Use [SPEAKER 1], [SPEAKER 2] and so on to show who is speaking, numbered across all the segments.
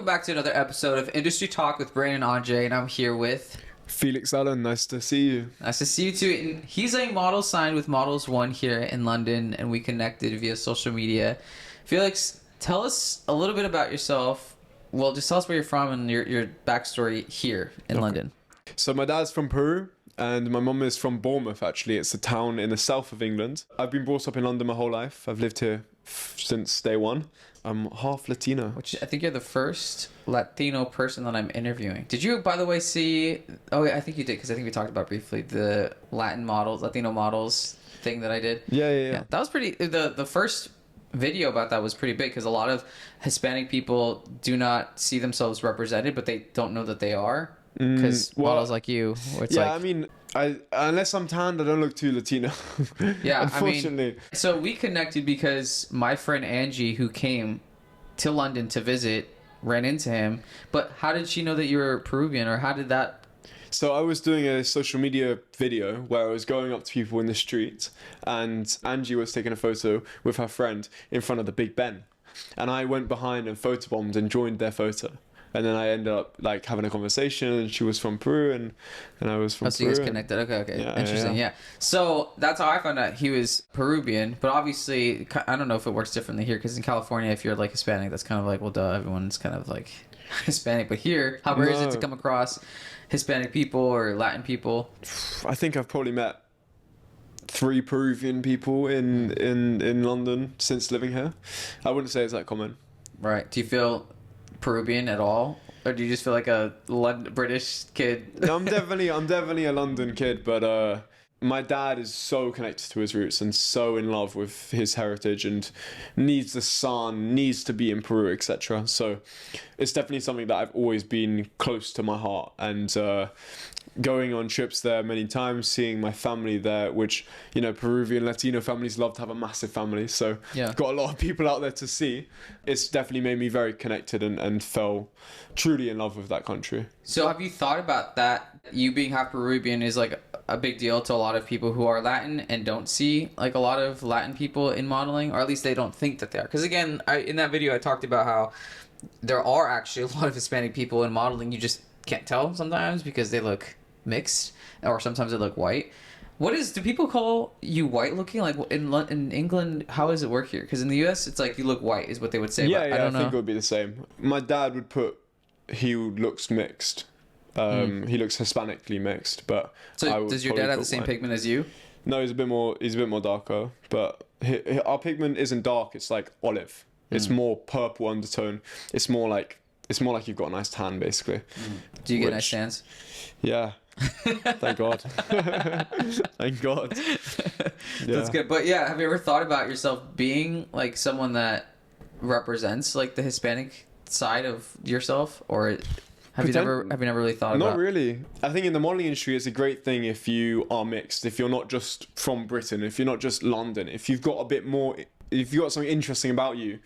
[SPEAKER 1] back to another episode of Industry Talk with Brandon Andre, and I'm here with
[SPEAKER 2] Felix Allen, nice to see you.
[SPEAKER 1] Nice to see you too. And he's a model signed with Models1 here in London, and we connected via social media. Felix, tell us a little bit about yourself. Well, just tell us where you're from and your backstory here in London.
[SPEAKER 2] So my dad's from Peru and my mum is from Bournemouth, actually. It's a town in the south of England. I've been brought up in London my whole life. I've lived here since day one. I'm half Latino.
[SPEAKER 1] Which I think you're the first Latino person that I'm interviewing. Did you, by the way, see... Oh, yeah, I think you did, because I think we talked about briefly the Latino models thing that I did.
[SPEAKER 2] Yeah.
[SPEAKER 1] That was pretty... The first video about that was pretty big, because a lot of Hispanic people do not see themselves represented, but they don't know that they are. Because models like you, where it's
[SPEAKER 2] I mean, unless I'm tanned, I don't look too Latino.
[SPEAKER 1] Yeah,
[SPEAKER 2] unfortunately.
[SPEAKER 1] I mean, so we connected because my friend Angie, who came to London to visit, ran into him. But how did she know that you were Peruvian, or how did that?
[SPEAKER 2] So I was doing a social media video where I was going up to people in the street, and Angie was taking a photo with her friend in front of the Big Ben, and I went behind and photobombed and joined their photo. And then I ended up like having a conversation, and she was from Peru, and I was from Peru.
[SPEAKER 1] So you guys connected. Okay. Yeah, interesting. Yeah. So that's how I found out he was Peruvian. But obviously, I don't know if it works differently here, because in California, if you're like Hispanic, that's kind of like, well, duh, everyone's kind of like Hispanic. But here, how rare is it to come across Hispanic people or Latin people?
[SPEAKER 2] I think I've probably met 3 Peruvian people in London since living here. I wouldn't say it's that common.
[SPEAKER 1] Right. Do you feel Peruvian at all, or do you just feel like a British kid?
[SPEAKER 2] No, I'm definitely a London kid, but my dad is so connected to his roots and so in love with his heritage and needs the sun, needs to be in Peru, etc. So it's definitely something that I've always been close to my heart, and going on trips there many times, seeing my family there, which, you know, Peruvian Latino families love to have a massive family, so got a lot of people out there to see. It's definitely made me very connected and fell truly in love with that country.
[SPEAKER 1] So have you thought about that? You being half Peruvian is like a big deal to a lot of people who are Latin and don't see like a lot of Latin people in modeling, or at least they don't think that they are. Because again, in that video I talked about how there are actually a lot of Hispanic people in modeling. You just can't tell sometimes because they look mixed, or sometimes they look white. Do people call you white looking? Like in England, how does it work here? Because in the US, it's like you look white is what they would say.
[SPEAKER 2] Yeah,
[SPEAKER 1] but I
[SPEAKER 2] think it would be the same. My dad would put he looks mixed. He looks Hispanically mixed, but
[SPEAKER 1] so does your dad have the same pigment as you?
[SPEAKER 2] No, he's a bit more darker, but our pigment isn't dark. It's like olive. It's more purple undertone. It's more like you've got a nice tan, basically.
[SPEAKER 1] Do you get nice tans?
[SPEAKER 2] Yeah. Thank God. Thank God. Yeah.
[SPEAKER 1] That's good. But yeah, have you ever thought about yourself being like someone that represents like the Hispanic side of yourself, or have you never really thought about?
[SPEAKER 2] Not really. I think in the modeling industry, it's a great thing if you are mixed. If you're not just from Britain, if you're not just London, if you've got a bit more, if you've got something interesting about you,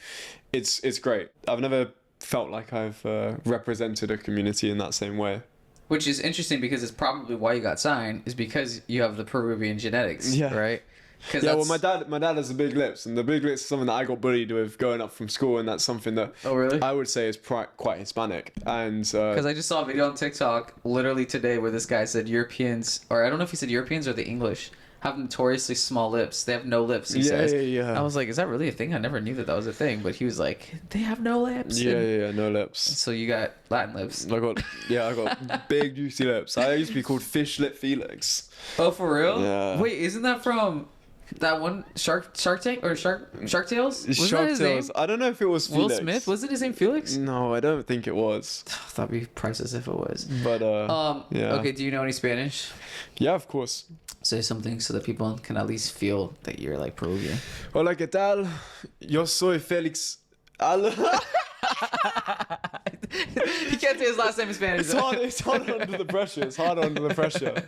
[SPEAKER 2] it's great. I've never felt like I've represented a community in that same way.
[SPEAKER 1] Which is interesting, because it's probably why you got signed, is because you have the Peruvian genetics, right?
[SPEAKER 2] Well, my dad has the big lips, and the big lips is something that I got bullied with growing up from school, and that's something that I would say is quite Hispanic. And because
[SPEAKER 1] I just saw a video on TikTok literally today where this guy said Europeans, or I don't know if he said Europeans or the English, have notoriously small lips. They have no lips, he says.
[SPEAKER 2] Yeah.
[SPEAKER 1] I was like, is that really a thing? I never knew that was a thing. But he was like, they have no lips.
[SPEAKER 2] Yeah, no lips.
[SPEAKER 1] So you got Latin lips.
[SPEAKER 2] I got big juicy lips. I used to be called Fish Lip Felix.
[SPEAKER 1] Oh, for real?
[SPEAKER 2] Yeah.
[SPEAKER 1] Wait, isn't that from that one Shark Tank or Shark Tales? Wasn't
[SPEAKER 2] Shark
[SPEAKER 1] that his
[SPEAKER 2] Tales.
[SPEAKER 1] name?
[SPEAKER 2] I don't know if it was Felix.
[SPEAKER 1] Will Smith? Was it his name Felix?
[SPEAKER 2] No, I don't think it was.
[SPEAKER 1] That'd be priceless if it was.
[SPEAKER 2] But yeah.
[SPEAKER 1] Okay, do you know any Spanish?
[SPEAKER 2] Yeah, of course.
[SPEAKER 1] Say something so that people can at least feel that you're like Peruvian.
[SPEAKER 2] Hola, ¿qué tal? Yo soy Felix.
[SPEAKER 1] He can't say his last name in Spanish.
[SPEAKER 2] It's hard under the pressure.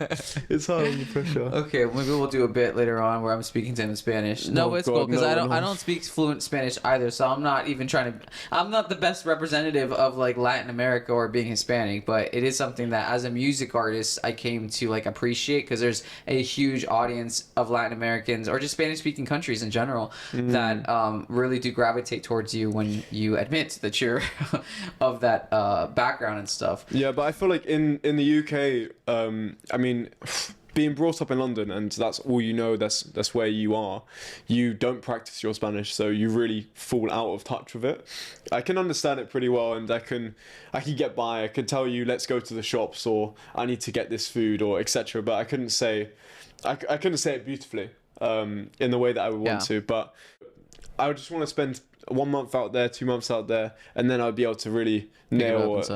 [SPEAKER 1] Okay, maybe we'll do a bit later on where I'm speaking to him in Spanish. No, it's cool, because I don't speak fluent Spanish either, so I'm not even I'm not the best representative of like Latin America or being Hispanic, but it is something that as a music artist I came to like appreciate, because there's a huge audience of Latin Americans or just Spanish speaking countries in general that really do gravitate towards you when you admit that you're of that that background and stuff.
[SPEAKER 2] Yeah, but I feel like in the UK, I mean, being brought up in London and that's all you know, that's where you are, you don't practice your Spanish, so you really fall out of touch with it. I can understand it pretty well, and I can get by. I can tell you, let's go to the shops, or I need to get this food, or etc. But I couldn't say it beautifully in the way that I would want to. But I would just want to spend 1 month out there, 2 months out there, and then I'd be able to really nail it.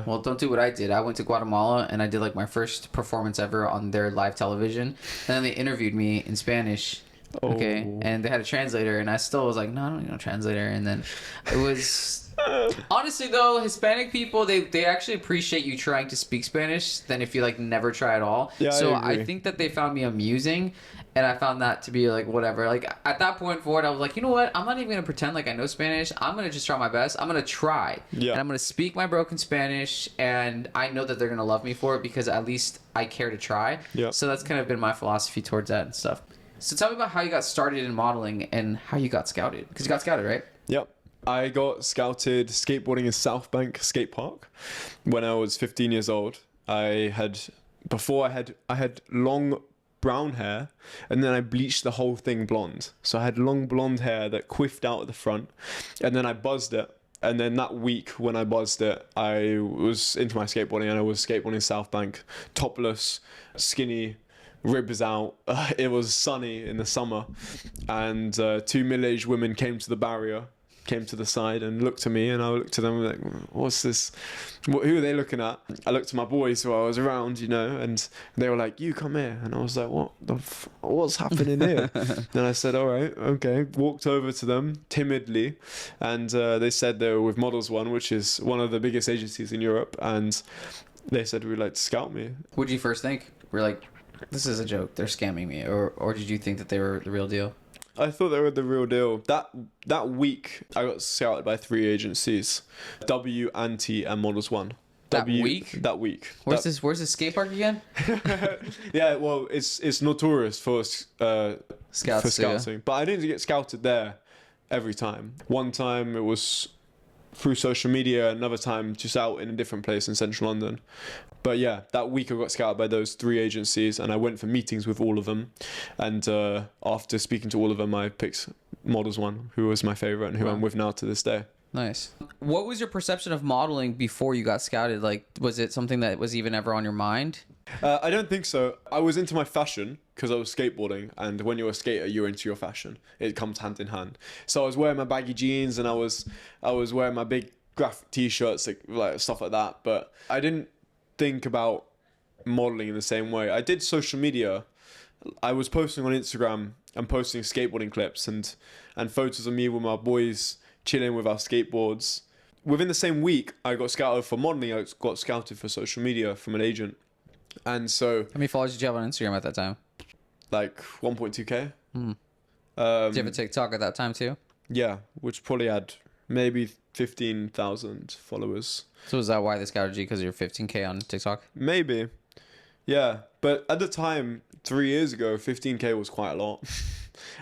[SPEAKER 1] Well, don't do what I did. I went to Guatemala and I did like my first performance ever on their live television, and then they interviewed me in Spanish. Okay, and they had a translator, and I still was like, no, I don't need no translator. And then it was honestly though, Hispanic people they actually appreciate you trying to speak Spanish than if you like never try at all.
[SPEAKER 2] Yeah,
[SPEAKER 1] so
[SPEAKER 2] I agree.
[SPEAKER 1] I think that they found me amusing. And I found that to be like whatever. Like at that point forward, I was like, you know what? I'm not even gonna pretend like I know Spanish. I'm gonna just try my best. I'm gonna try,
[SPEAKER 2] Yeah.
[SPEAKER 1] and I'm gonna speak my broken Spanish. And I know that they're gonna love me for it because at least I care to try.
[SPEAKER 2] Yeah.
[SPEAKER 1] So that's kind of been my philosophy towards that and stuff. So tell me about how you got started in modeling and how you got scouted. Because you got scouted, right?
[SPEAKER 2] Yep. I got scouted skateboarding in South Bank Skate Park when I was 15 years old. I had long brown hair, and then I bleached the whole thing blonde. So I had long blonde hair that quiffed out at the front, and then I buzzed it. And then that week when I buzzed it, I was into my skateboarding, and I was skateboarding South Bank, topless, skinny, ribs out. It was sunny in the summer, and two middle-aged women came to the barrier, came to the side and looked at me, and I looked at them like, what's this? Who are they looking at? I looked at my boys who I was around, and they were like, you come here. And I was like, what's happening here? And I said, all right, okay. Walked over to them timidly, and they said they were with Models1, which is one of the biggest agencies in Europe, and they said, we'd like to scout me.
[SPEAKER 1] What did you first think? We're like, this is a joke. They're scamming me. Or did you think that they were the real deal?
[SPEAKER 2] I thought they were the real deal. That week, I got scouted by 3 agencies: W, Anti, and Models1.
[SPEAKER 1] That week?
[SPEAKER 2] That week.
[SPEAKER 1] Where's this skate park again?
[SPEAKER 2] Yeah, well, it's notorious for scouting, but I didn't get scouted there every time. One time it was through social media, another time just out in a different place in central London. But yeah, that week I got scouted by those 3 agencies, and I went for meetings with all of them. And after speaking to all of them, I picked Models1, who was my favorite and who I'm with now to this day.
[SPEAKER 1] Nice. What was your perception of modeling before you got scouted? Like, was it something that was even ever on your mind?
[SPEAKER 2] I don't think so. I was into my fashion because I was skateboarding, and when you're a skater, you're into your fashion. It comes hand in hand. So I was wearing my baggy jeans, and I was wearing my big graphic t-shirts, like stuff like that. But I didn't think about modeling in the same way. I did social media. I was posting on Instagram and posting skateboarding clips and photos of me with my boys chilling with our skateboards. Within the same week, I got scouted for modeling. I got scouted for social media from an agent. And so,
[SPEAKER 1] How many followers did you have on Instagram at that time?
[SPEAKER 2] like 1.2k.
[SPEAKER 1] Did you have a TikTok at that time too?
[SPEAKER 2] Yeah, which probably had maybe 15,000 followers.
[SPEAKER 1] So is that why they scouted you? Because you're 15K on TikTok?
[SPEAKER 2] Maybe. Yeah, but at the time, 3 years ago, 15k was quite a lot.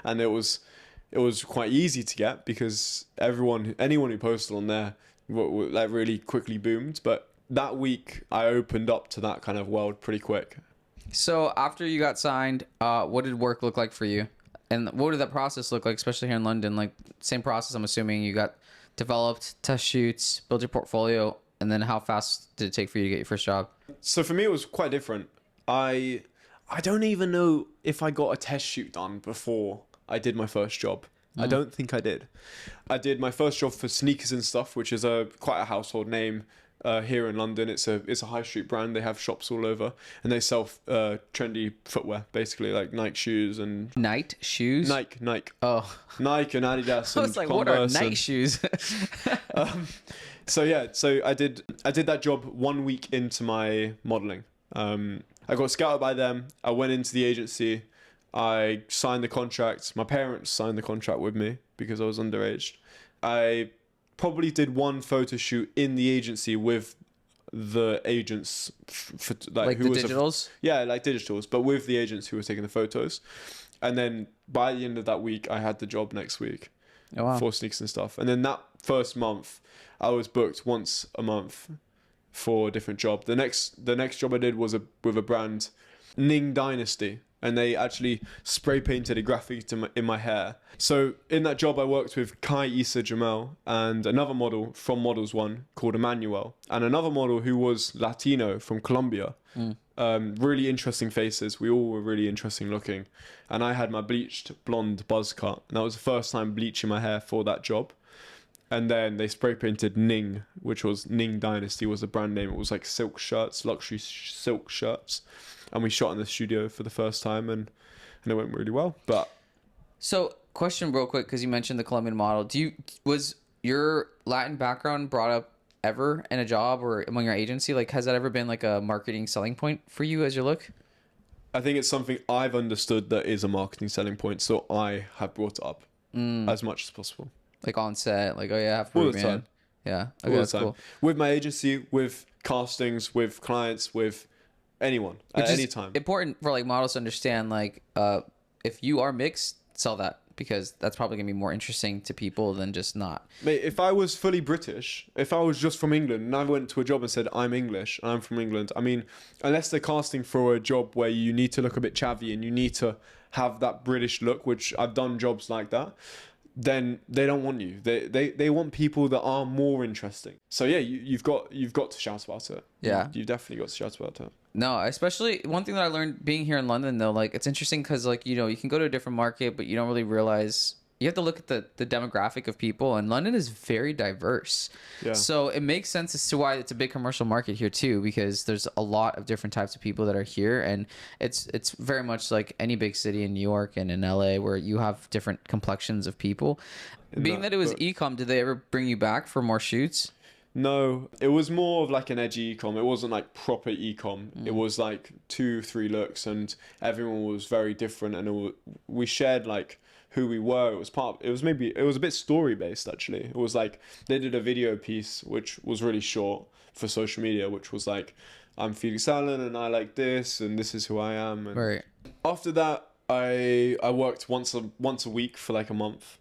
[SPEAKER 2] And it was quite easy to get because anyone who posted on there like really quickly boomed. But that week I opened up to that kind of world pretty quick.
[SPEAKER 1] So after you got signed, what did work look like for you? And what did that process look like, especially here in London? Like, same process, I'm assuming. You got developed, test shoots, build your portfolio, and then how fast did it take for you to get your first job?
[SPEAKER 2] So for me, it was quite different. I don't even know if I got a test shoot done before I did my first job. I don't think I did. I did my first job for Sneakers and Stuff, which is quite a household name here in London. It's a high street brand. They have shops all over, and they sell trendy footwear, basically like Nike shoes and
[SPEAKER 1] Night shoes?
[SPEAKER 2] Nike.
[SPEAKER 1] Oh.
[SPEAKER 2] Nike and Adidas.
[SPEAKER 1] I
[SPEAKER 2] And
[SPEAKER 1] was like,
[SPEAKER 2] Converse
[SPEAKER 1] what are Nike shoes?
[SPEAKER 2] So I did that job 1 week into my modeling. I got scouted by them. I went into the agency. I signed the contract. My parents signed the contract with me because I was underage. I probably did one photo shoot in the agency with the agents for
[SPEAKER 1] like the digitals?
[SPEAKER 2] Like digitals, but with the agents who were taking the photos. And then by the end of that week, I had the job next week.
[SPEAKER 1] Oh, wow.
[SPEAKER 2] for sneakers and stuff. And then that first month, I was booked once a month for a different job. The next job I did was with a brand, Ning Dynasty, and they actually spray painted a graphic in my hair. So in that job, I worked with Kai Issa Jamel and another model from Models1 called Emmanuel, and another model who was Latino from Colombia. Really interesting faces. We all were really interesting looking, and I had my bleached blonde buzz cut, and that was the first time bleaching my hair for that job. And then they spray painted Ning, which was Ning Dynasty was the brand name. It was like silk shirts, luxury silk shirts. And we shot in the studio for the first time, and it went really well. But
[SPEAKER 1] So, question real quick, because you mentioned the Colombian model. Was your Latin background brought up ever in a job or among your agency? Like, has that ever been like a marketing selling point for you as your look?
[SPEAKER 2] I think it's something I've understood that is a marketing selling point, so I have brought it up as much as possible.
[SPEAKER 1] Like on set, like, oh yeah, I have
[SPEAKER 2] All the
[SPEAKER 1] Peruvian.
[SPEAKER 2] time.
[SPEAKER 1] Yeah, okay,
[SPEAKER 2] All the
[SPEAKER 1] that's
[SPEAKER 2] time.
[SPEAKER 1] cool.
[SPEAKER 2] With my agency, with castings, with clients, with anyone, at any time.
[SPEAKER 1] Important for like models to understand, like, if you are mixed, sell that, because that's probably gonna be more interesting to people than just not.
[SPEAKER 2] Mate, if I was fully British, if I was just from England and I went to a job and said I'm English and I'm from England, I mean, unless they're casting for a job where you need to look a bit chavvy and you need to have that British look, which I've done jobs like that, then they don't want you. They want people that are more interesting. So yeah, you've got to shout about it.
[SPEAKER 1] Yeah.
[SPEAKER 2] You've definitely got to shout about it.
[SPEAKER 1] No, especially one thing that I learned being here in London, though, like, it's interesting because, like, you know, you can go to a different market, but you don't really realize you have to look at the demographic of people, and London is very diverse.
[SPEAKER 2] Yeah.
[SPEAKER 1] So it makes sense as to why it's a big commercial market here too, because there's a lot of different types of people that are here, and it's very much like any big city in New York and in LA where you have different complexions of people. Being that it was e-com, did they ever bring you back for more shoots?
[SPEAKER 2] No, it was more of like an edgy ecom. It wasn't like proper ecom. It was like 2-3 looks, and everyone was very different. And we shared like who we were. It was a bit story based actually. It was like they did a video piece which was really short for social media, which was like, I'm Felix Allen and I like this and this is who I am. And
[SPEAKER 1] Right.
[SPEAKER 2] after that, I worked once a week for like a month.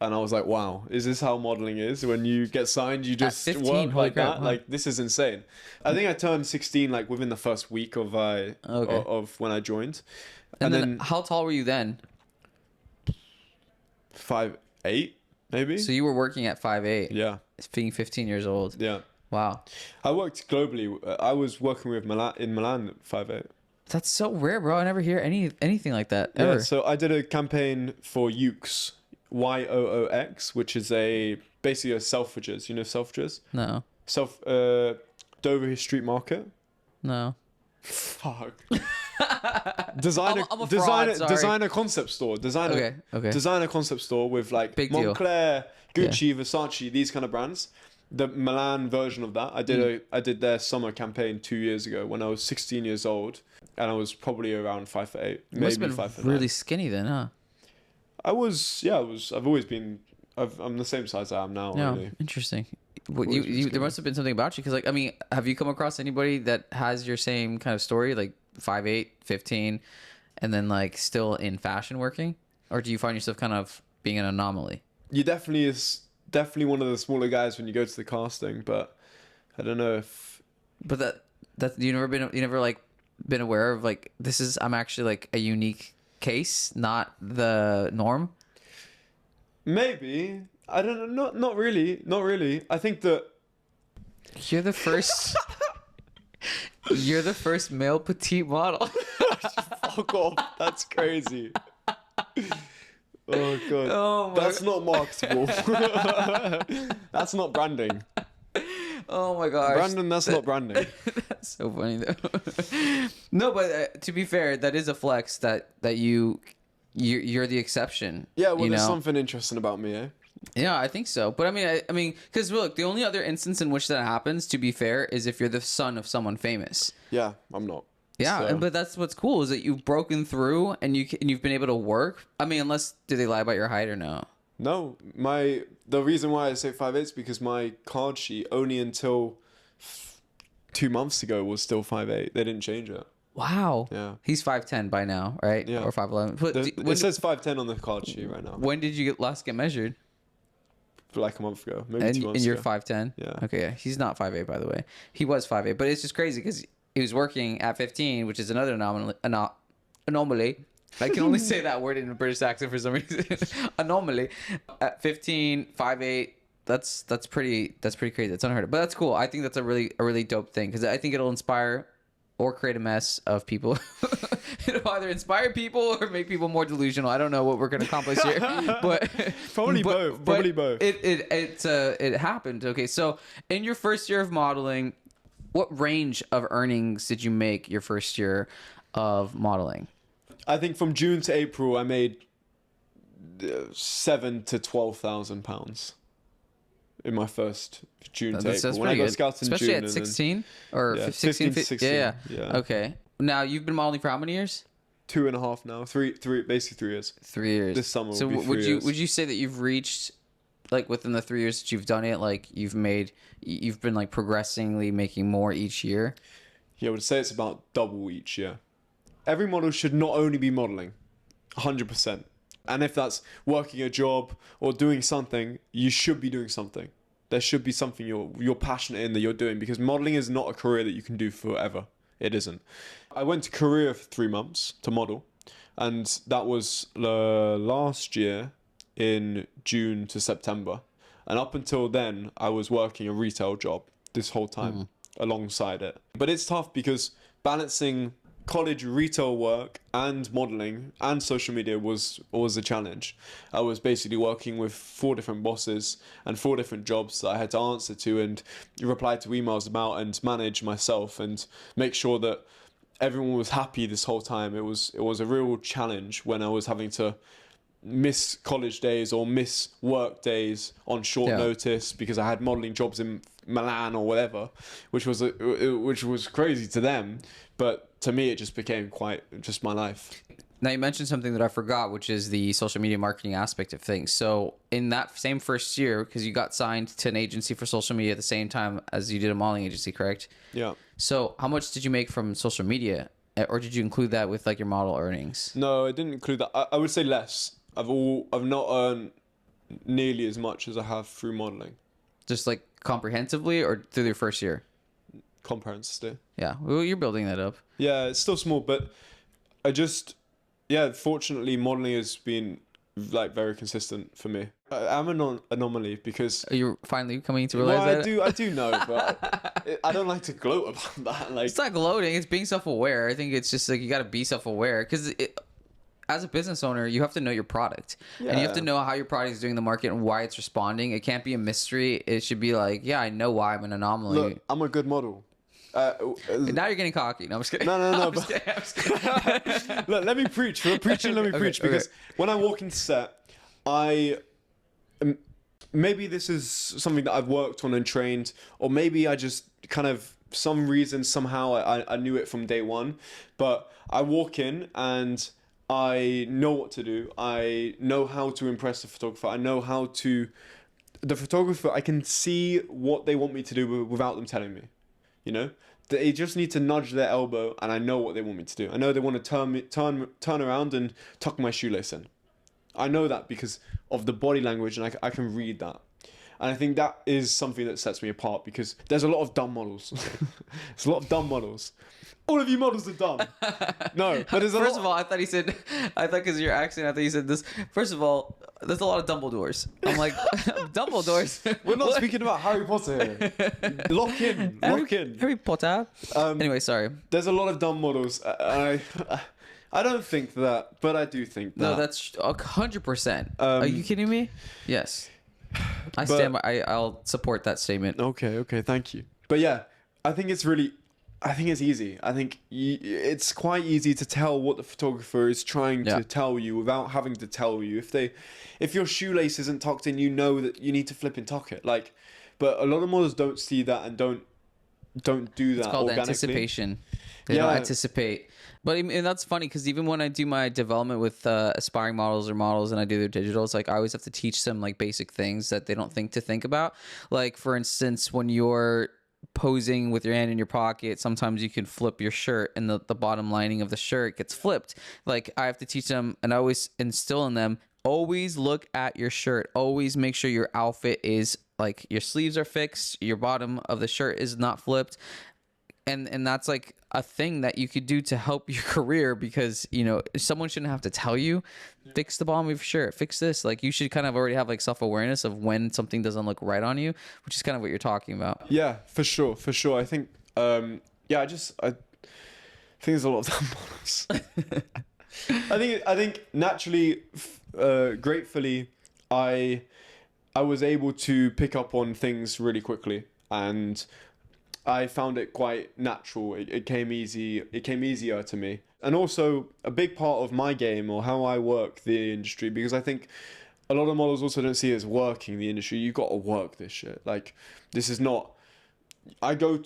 [SPEAKER 2] And I was like, wow, is this how modeling is? When you get signed, you just
[SPEAKER 1] 15,
[SPEAKER 2] work
[SPEAKER 1] holy
[SPEAKER 2] like
[SPEAKER 1] crap,
[SPEAKER 2] that?
[SPEAKER 1] huh?
[SPEAKER 2] Like, this is insane. I think I turned 16 like within the first week of when I joined.
[SPEAKER 1] And then how tall were you then?
[SPEAKER 2] 5'8", maybe?
[SPEAKER 1] So you were working at 5'8",
[SPEAKER 2] Yeah,
[SPEAKER 1] being 15 years old.
[SPEAKER 2] yeah.
[SPEAKER 1] Wow.
[SPEAKER 2] I worked globally. I was working with Milan at 5'8".
[SPEAKER 1] That's so rare, bro. I never hear anything like that ever.
[SPEAKER 2] Yeah, so I did a campaign for Yoox, YOOX, which is basically a Selfridges. You know Selfridges?
[SPEAKER 1] No.
[SPEAKER 2] Dover Street Market.
[SPEAKER 1] No.
[SPEAKER 2] Fuck. Designer,
[SPEAKER 1] I'm a fraud, sorry.
[SPEAKER 2] designer concept store.
[SPEAKER 1] Okay.
[SPEAKER 2] Designer concept store with like
[SPEAKER 1] Big deal.
[SPEAKER 2] Moncler, Gucci, Versace, these kind of brands. The Milan version of that. I did their summer campaign 2 years ago when I was 16 years old, and I was probably around 5'8",
[SPEAKER 1] Must
[SPEAKER 2] maybe
[SPEAKER 1] have been
[SPEAKER 2] 5'9".
[SPEAKER 1] really skinny then, huh?
[SPEAKER 2] I've always been. I'm the same size I am now.
[SPEAKER 1] No,
[SPEAKER 2] Really.
[SPEAKER 1] interesting. What,
[SPEAKER 2] Always been
[SPEAKER 1] there
[SPEAKER 2] skinny.
[SPEAKER 1] must have been something about you, because, like, I mean, have you come across anybody that has your same kind of story, like 5'8", 15, and then like still in fashion working, or do you find yourself kind of being an anomaly?
[SPEAKER 2] You definitely one of the smaller guys when you go to the casting, but I don't know if.
[SPEAKER 1] But that you never like been aware of, like, I'm actually like a unique case, not the norm.
[SPEAKER 2] Maybe. I don't know. Not really. I think that
[SPEAKER 1] You're the first. You're the first male petite model.
[SPEAKER 2] fuck off. That's crazy. Oh god.
[SPEAKER 1] Oh my
[SPEAKER 2] That's not marketable. That's not branding.
[SPEAKER 1] Oh my gosh.
[SPEAKER 2] Brandon, that's not branding.
[SPEAKER 1] That's so funny though. No, but to be fair, that is a flex that you're the exception.
[SPEAKER 2] Yeah, well,
[SPEAKER 1] you
[SPEAKER 2] there's
[SPEAKER 1] know?
[SPEAKER 2] something interesting about me, eh?
[SPEAKER 1] Yeah, I think so. But I mean, because look, the only other instance in which that happens, to be fair, is if you're the son of someone famous.
[SPEAKER 2] Yeah, I'm not.
[SPEAKER 1] Yeah,
[SPEAKER 2] So-
[SPEAKER 1] but that's what's cool is that you've broken through and you've been able to work. I mean, do they lie about your height or no?
[SPEAKER 2] No, the reason why I say 5'8" is because my card sheet only until 2 months ago was still 5'8". They didn't change it.
[SPEAKER 1] Wow.
[SPEAKER 2] Yeah.
[SPEAKER 1] He's 5'10" by now, right?
[SPEAKER 2] Yeah.
[SPEAKER 1] Or 5'11". But
[SPEAKER 2] It says 5'10" on the card sheet right now.
[SPEAKER 1] when did you last get measured?
[SPEAKER 2] like a month ago, maybe
[SPEAKER 1] And
[SPEAKER 2] 2 months
[SPEAKER 1] you're
[SPEAKER 2] ago.
[SPEAKER 1] 5'10"?
[SPEAKER 2] Yeah.
[SPEAKER 1] Okay, yeah. He's not 5'8", by the way. He was 5'8", but it's just crazy because he was working at 15, which is another anomaly. I can only say that word in a British accent for some reason. Anomaly. At 15, 5'8", that's pretty crazy. That's unheard of. But that's cool. I think that's a really dope thing because I think it'll inspire or create a mess of people. It'll either inspire people or make people more delusional. I don't know what we're going to accomplish here, but
[SPEAKER 2] Probably both. Probably both.
[SPEAKER 1] It happened. Okay, so in your first year of modeling, what range of earnings did you make your first year of modeling?
[SPEAKER 2] I think from June to April, I made £7,000 to £12,000 in my first June to April. When I got scouted in
[SPEAKER 1] especially
[SPEAKER 2] June,
[SPEAKER 1] at 16 or
[SPEAKER 2] yeah,
[SPEAKER 1] 16,
[SPEAKER 2] 16.
[SPEAKER 1] Yeah.
[SPEAKER 2] Yeah.
[SPEAKER 1] Okay. Now you've been modeling for how many years?
[SPEAKER 2] 2.5 now. Basically 3 years.
[SPEAKER 1] 3 years.
[SPEAKER 2] This summer
[SPEAKER 1] So
[SPEAKER 2] will be 3
[SPEAKER 1] would
[SPEAKER 2] years.
[SPEAKER 1] you say that you've reached, like, within the 3 years that you've done it, like you've been like progressively making more each year?
[SPEAKER 2] Yeah, I would say it's about double each year. Every model should not only be modeling, 100%. And if that's working a job or doing something, you should be doing something. There should be something you're passionate in that you're doing, because modeling is not a career that you can do forever. It isn't. I went to Korea for 3 months to model, and that was last year in June to September. And up until then, I was working a retail job this whole time alongside it. But it's tough because balancing college retail work and modeling and social media was always a challenge. I was basically working with 4 different bosses and 4 different jobs that I had to answer to and reply to emails about and manage myself and make sure that everyone was happy this whole time. It was a real challenge when I was having to miss college days or miss work days on short notice because I had modeling jobs in Milan or whatever, which was crazy to them, but to me it just became just my life.
[SPEAKER 1] Now you mentioned something that I forgot, which is the social media marketing aspect of things. So in that same first year, because you got signed to an agency for social media at the same time as you did a modeling agency, correct?
[SPEAKER 2] Yeah.
[SPEAKER 1] So how much did you make from social media, or did you include that with like your model earnings?
[SPEAKER 2] No, I didn't include that. I would say less. I've not earned nearly as much as I have through modeling.
[SPEAKER 1] Just like comprehensively, or through your first year?
[SPEAKER 2] Comprehensively.
[SPEAKER 1] Yeah, well, you're building that up.
[SPEAKER 2] Yeah, it's still small, but fortunately modeling has been like very consistent for me. I'm an anomaly because
[SPEAKER 1] Are you finally coming to realize that?
[SPEAKER 2] I do know, but I don't like to gloat about that. Like,
[SPEAKER 1] It's not gloating, it's being self-aware. I think it's just like you got to be self-aware because as a business owner, you have to know your product, and you have to know how your product is doing in the market and why it's responding. It can't be a mystery. It should be like, yeah, I know why I'm an anomaly.
[SPEAKER 2] look, I'm a good model.
[SPEAKER 1] Now you're getting cocky. No, I'm just kidding.
[SPEAKER 2] No.
[SPEAKER 1] I'm just kidding.
[SPEAKER 2] Look, let me preach. We're preaching. Let me preach because when I walk into set, maybe this is something that I've worked on and trained, or maybe I just kind of some reason somehow I knew it from day one. But I walk in and I know what to do. I know how to impress the photographer. I know how to. The photographer, I can see what they want me to do without them telling me. You know, they just need to nudge their elbow, and I know what they want me to do. I know they want to turn around and tuck my shoelace in. I know that because of the body language, and I can read that. And I think that is something that sets me apart because there's a lot of dumb models. There's a lot of dumb models. All of you models are dumb. No, but there's a
[SPEAKER 1] First of all, I thought because your accent, I thought you said this. First of all, there's a lot of Dumbledores. I'm like, Dumbledores?
[SPEAKER 2] We're not speaking about Harry Potter here. Lock in.
[SPEAKER 1] Harry Potter? Anyway, sorry.
[SPEAKER 2] There's a lot of dumb models. I don't think that, but I do think that.
[SPEAKER 1] No, that's 100%. Are you kidding me? Yes. I'll support that statement.
[SPEAKER 2] Okay, thank you. But yeah, I think it's easy. I think it's quite easy to tell what the photographer is trying to tell you without having to tell you. If your shoelace isn't tucked in, you know that you need to flip and tuck it. Like, but a lot of models don't see that and don't do that. It's
[SPEAKER 1] called
[SPEAKER 2] organically.
[SPEAKER 1] Anticipation. They don't anticipate. But and that's funny because even when I do my development with aspiring models or models and I do their digital, it's like I always have to teach them like basic things that they don't think about. Like, for instance, when you're posing with your hand in your pocket, sometimes you can flip your shirt and the bottom lining of the shirt gets flipped. Like, I have to teach them, and I always instill in them, always look at your shirt. Always make sure your outfit is like your sleeves are fixed, your bottom of the shirt is not flipped. And that's like a thing that you could do to help your career, because someone shouldn't have to tell you, fix the bottom of your shirt, fix this. Like, you should kind of already have like self-awareness of when something doesn't look right on you, which is kind of what you're talking about.
[SPEAKER 2] Yeah, for sure. I think I think there's a lot of dumb models. I think naturally, gratefully, I was able to pick up on things really quickly, and I found it quite natural. It came easy. It came easier to me, and also a big part of my game, or how I work the industry, because I think a lot of models also don't see it as working the industry. You got to work this shit. Like, this is not. I go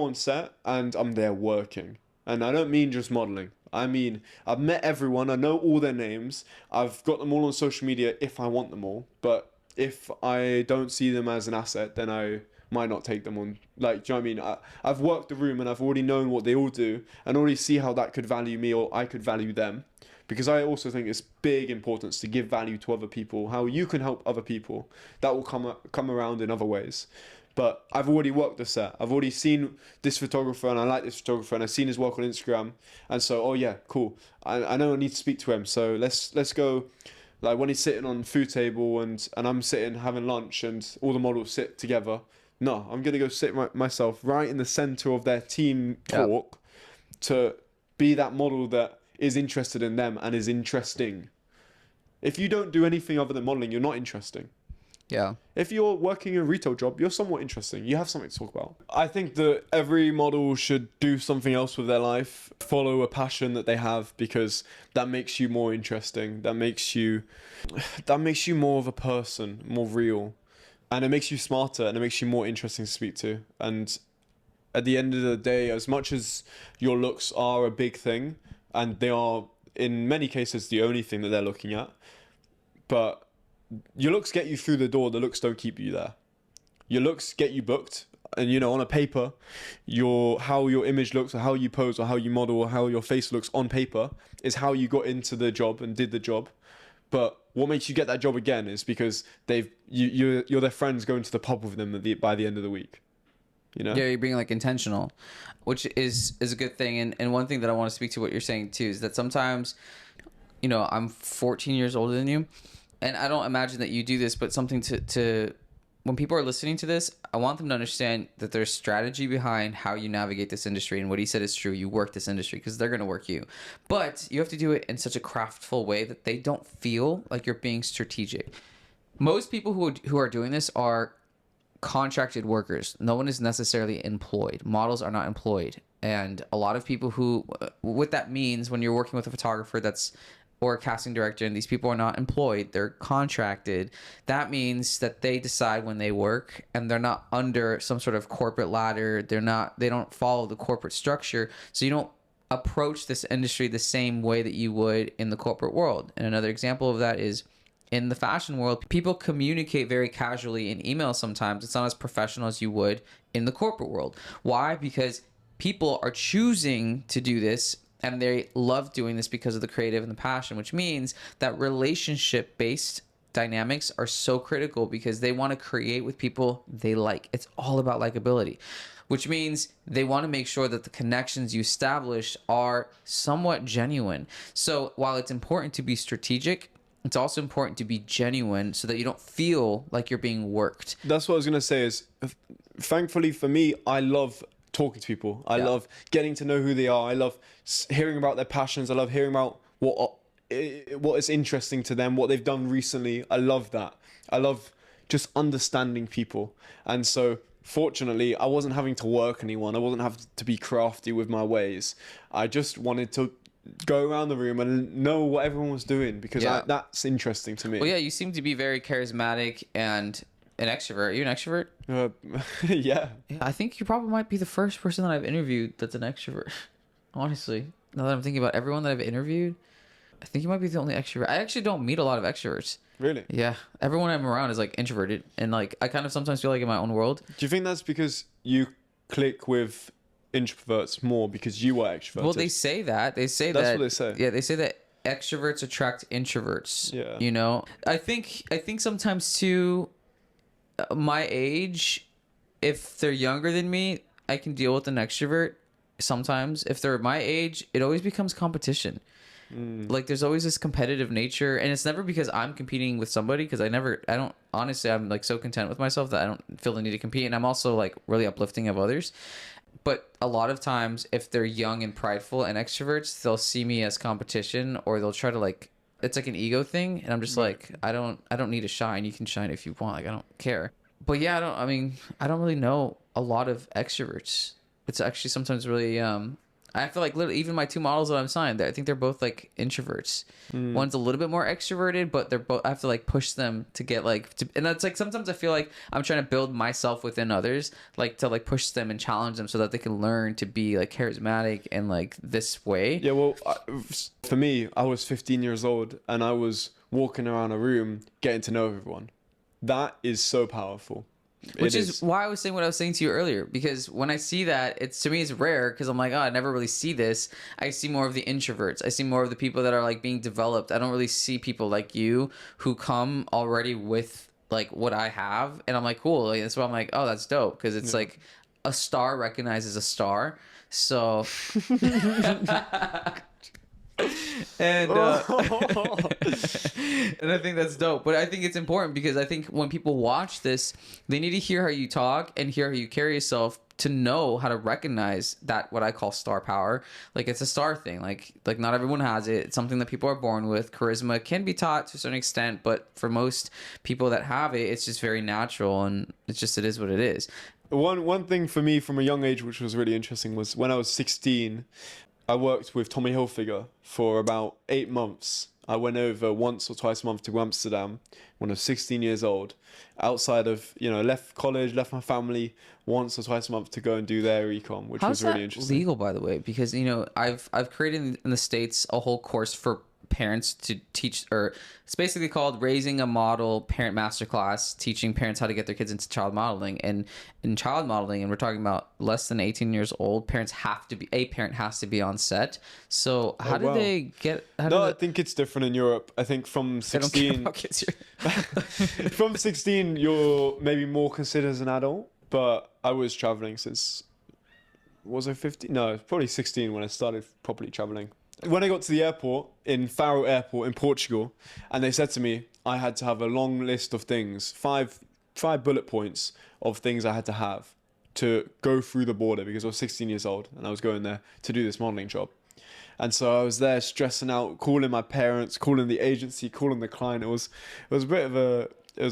[SPEAKER 2] on set and I'm there working, and I don't mean just modeling. I mean, I've met everyone. I know all their names. I've got them all on social media if I want them all. But if I don't see them as an asset, then I might not take them on. Like, do you know what I mean? I've worked the room and I've already known what they all do, and already see how that could value me, or I could value them. Because I also think it's big importance to give value to other people, how you can help other people. That will come around in other ways. But I've already worked the set. I've already seen this photographer, and I like this photographer, and I've seen his work on Instagram. And so, oh yeah, cool. I know I need to speak to him. So let's go. Like, when he's sitting on the food table and I'm sitting having lunch and all the models sit together. No, I'm gonna go sit myself right in the center of their team talk, to be that model that is interested in them and is interesting. If you don't do anything other than modeling, you're not interesting.
[SPEAKER 1] Yeah.
[SPEAKER 2] If you're working a retail job, you're somewhat interesting. You have something to talk about. I think that every model should do something else with their life, follow a passion that they have, because that makes you more interesting. That makes you more of a person, more real. And it makes you smarter, and it makes you more interesting to speak to. And at the end of the day, as much as your looks are a big thing, and they are in many cases the only thing that they're looking at, but your looks get you through the door, the looks don't keep you there. Your looks get you booked, and on a paper, how your image looks, or how you pose, or how you model, or how your face looks on paper is how you got into the job and did the job. But what makes you get that job again is because you're their friends going to the pub with them by the end of the week.
[SPEAKER 1] Yeah, you're being like intentional, which is a good thing. And one thing that I want to speak to what you're saying too is that sometimes, I'm 14 years older than you, and I don't imagine that you do this, but something to when people are listening to this, I want them to understand that there's strategy behind how you navigate this industry. And what he said is true. You work this industry because they're going to work you. But you have to do it in such a craftful way that they don't feel like you're being strategic. Most people who are doing this are contracted workers. No one is necessarily employed. Models are not employed. And a lot of people what that means when you're working with a photographer or a casting director, and these people are not employed, they're contracted. That means that they decide when they work, and they're not under some sort of corporate ladder. They don't follow the corporate structure. So you don't approach this industry the same way that you would in the corporate world. And another example of that is in the fashion world, people communicate very casually in email sometimes. It's not as professional as you would in the corporate world. Why? Because people are choosing to do this, and they love doing this because of the creative and the passion, which means that relationship-based dynamics are so critical, because they want to create with people they like. It's all about likability, which means they want to make sure that the connections you establish are somewhat genuine. So while it's important to be strategic, it's also important to be genuine, so that you don't feel like you're being worked.
[SPEAKER 2] That's what I was going to say is, thankfully for me, I love talking to people. I love getting to know who they are. I love hearing about their passions. I love hearing about what is interesting to them, what they've done recently. I love that. I love just understanding people. And so fortunately, I wasn't having to work anyone. I wasn't having to be crafty with my ways. I just wanted to go around the room and know what everyone was doing, because that's interesting to me.
[SPEAKER 1] Well, yeah, you seem to be very charismatic and an extrovert. Are you an extrovert?
[SPEAKER 2] Yeah.
[SPEAKER 1] I think you probably might be the first person that I've interviewed that's an extrovert. Honestly, now that I'm thinking about everyone that I've interviewed, I think you might be the only extrovert. I actually don't meet a lot of extroverts.
[SPEAKER 2] Really?
[SPEAKER 1] Yeah. Everyone I'm around is like introverted, and like I kind of sometimes feel like in my own world.
[SPEAKER 2] Do you think that's because you click with introverts more because you are extroverted?
[SPEAKER 1] Well, they say that. That's
[SPEAKER 2] what they say.
[SPEAKER 1] Yeah, they say that extroverts attract introverts.
[SPEAKER 2] Yeah.
[SPEAKER 1] You know, I think sometimes too, my age, if they're younger than me, I can deal with an extrovert. Sometimes if they're my age, it always becomes competition. Like there's always this competitive nature, and it's never because I'm competing with somebody, because I don't honestly, I'm like so content with myself that I don't feel the need to compete, and I'm also like really uplifting of others. But a lot of times if they're young and prideful and extroverts, they'll see me as competition, or they'll try to like, it's like an ego thing, and I'm just like, I don't need to shine. You can shine if you want. Like I don't care. But yeah, I don't really know a lot of extroverts. It's actually sometimes really I feel like literally even my two models that I'm signed, I think they're both like introverts. One's a little bit more extroverted, but they're both, I have to like push them to get like and that's like sometimes I feel like I'm trying to build myself within others, like to like push them and challenge them so that they can learn to be like charismatic and like this way.
[SPEAKER 2] Yeah, well, for me, I was 15 years old and I was walking around a room getting to know everyone. That is so powerful.
[SPEAKER 1] Which is why I was saying what I was saying to you earlier, because when I see that, it's to me it's rare, because I'm like, oh, I never really see this. I see more of the introverts. I see more of the people that are like being developed. I don't really see people like you who come already with like what I have, and I'm like, cool. Like, that's why I'm like, oh, that's dope, because it's like a star recognizes a star. So and and I think that's dope. But I think it's important, because I think when people watch this, they need to hear how you talk and hear how you carry yourself to know how to recognize that, what I call star power. Like it's a star thing. Like not everyone has it. It's something that people are born with. Charisma can be taught to a certain extent, but for most people that have it, it's just very natural, and it is what it is.
[SPEAKER 2] One thing for me from a young age, which was really interesting, was when I was 16, I worked with Tommy Hilfiger for about 8 months. I went over once or twice a month to Amsterdam when I was 16 years old. Outside of, left college, left my family once or twice a month to go and do their ecom, which was really interesting.
[SPEAKER 1] Legal, by the way? Because I've created in the States a whole course for parents to teach, or it's basically called Raising a Model Parent Masterclass, teaching parents how to get their kids into child modeling. And in child modeling, and we're talking about less than 18 years old, a parent has to be on set. So how do they get?
[SPEAKER 2] I think it's different in Europe. I think from 16,
[SPEAKER 1] they don't care about kids here.
[SPEAKER 2] from 16, you're maybe more considered as an adult. But I was traveling since, was I 15? No, probably 16 when I started properly traveling. When I got to the airport, in Faro Airport in Portugal, and they said to me I had to have a long list of things, five bullet points of things I had to have to go through the border, because I was 16 years old and I was going there to do this modeling job. And so I was there stressing out, calling my parents, calling the agency, calling the client. It was a bit of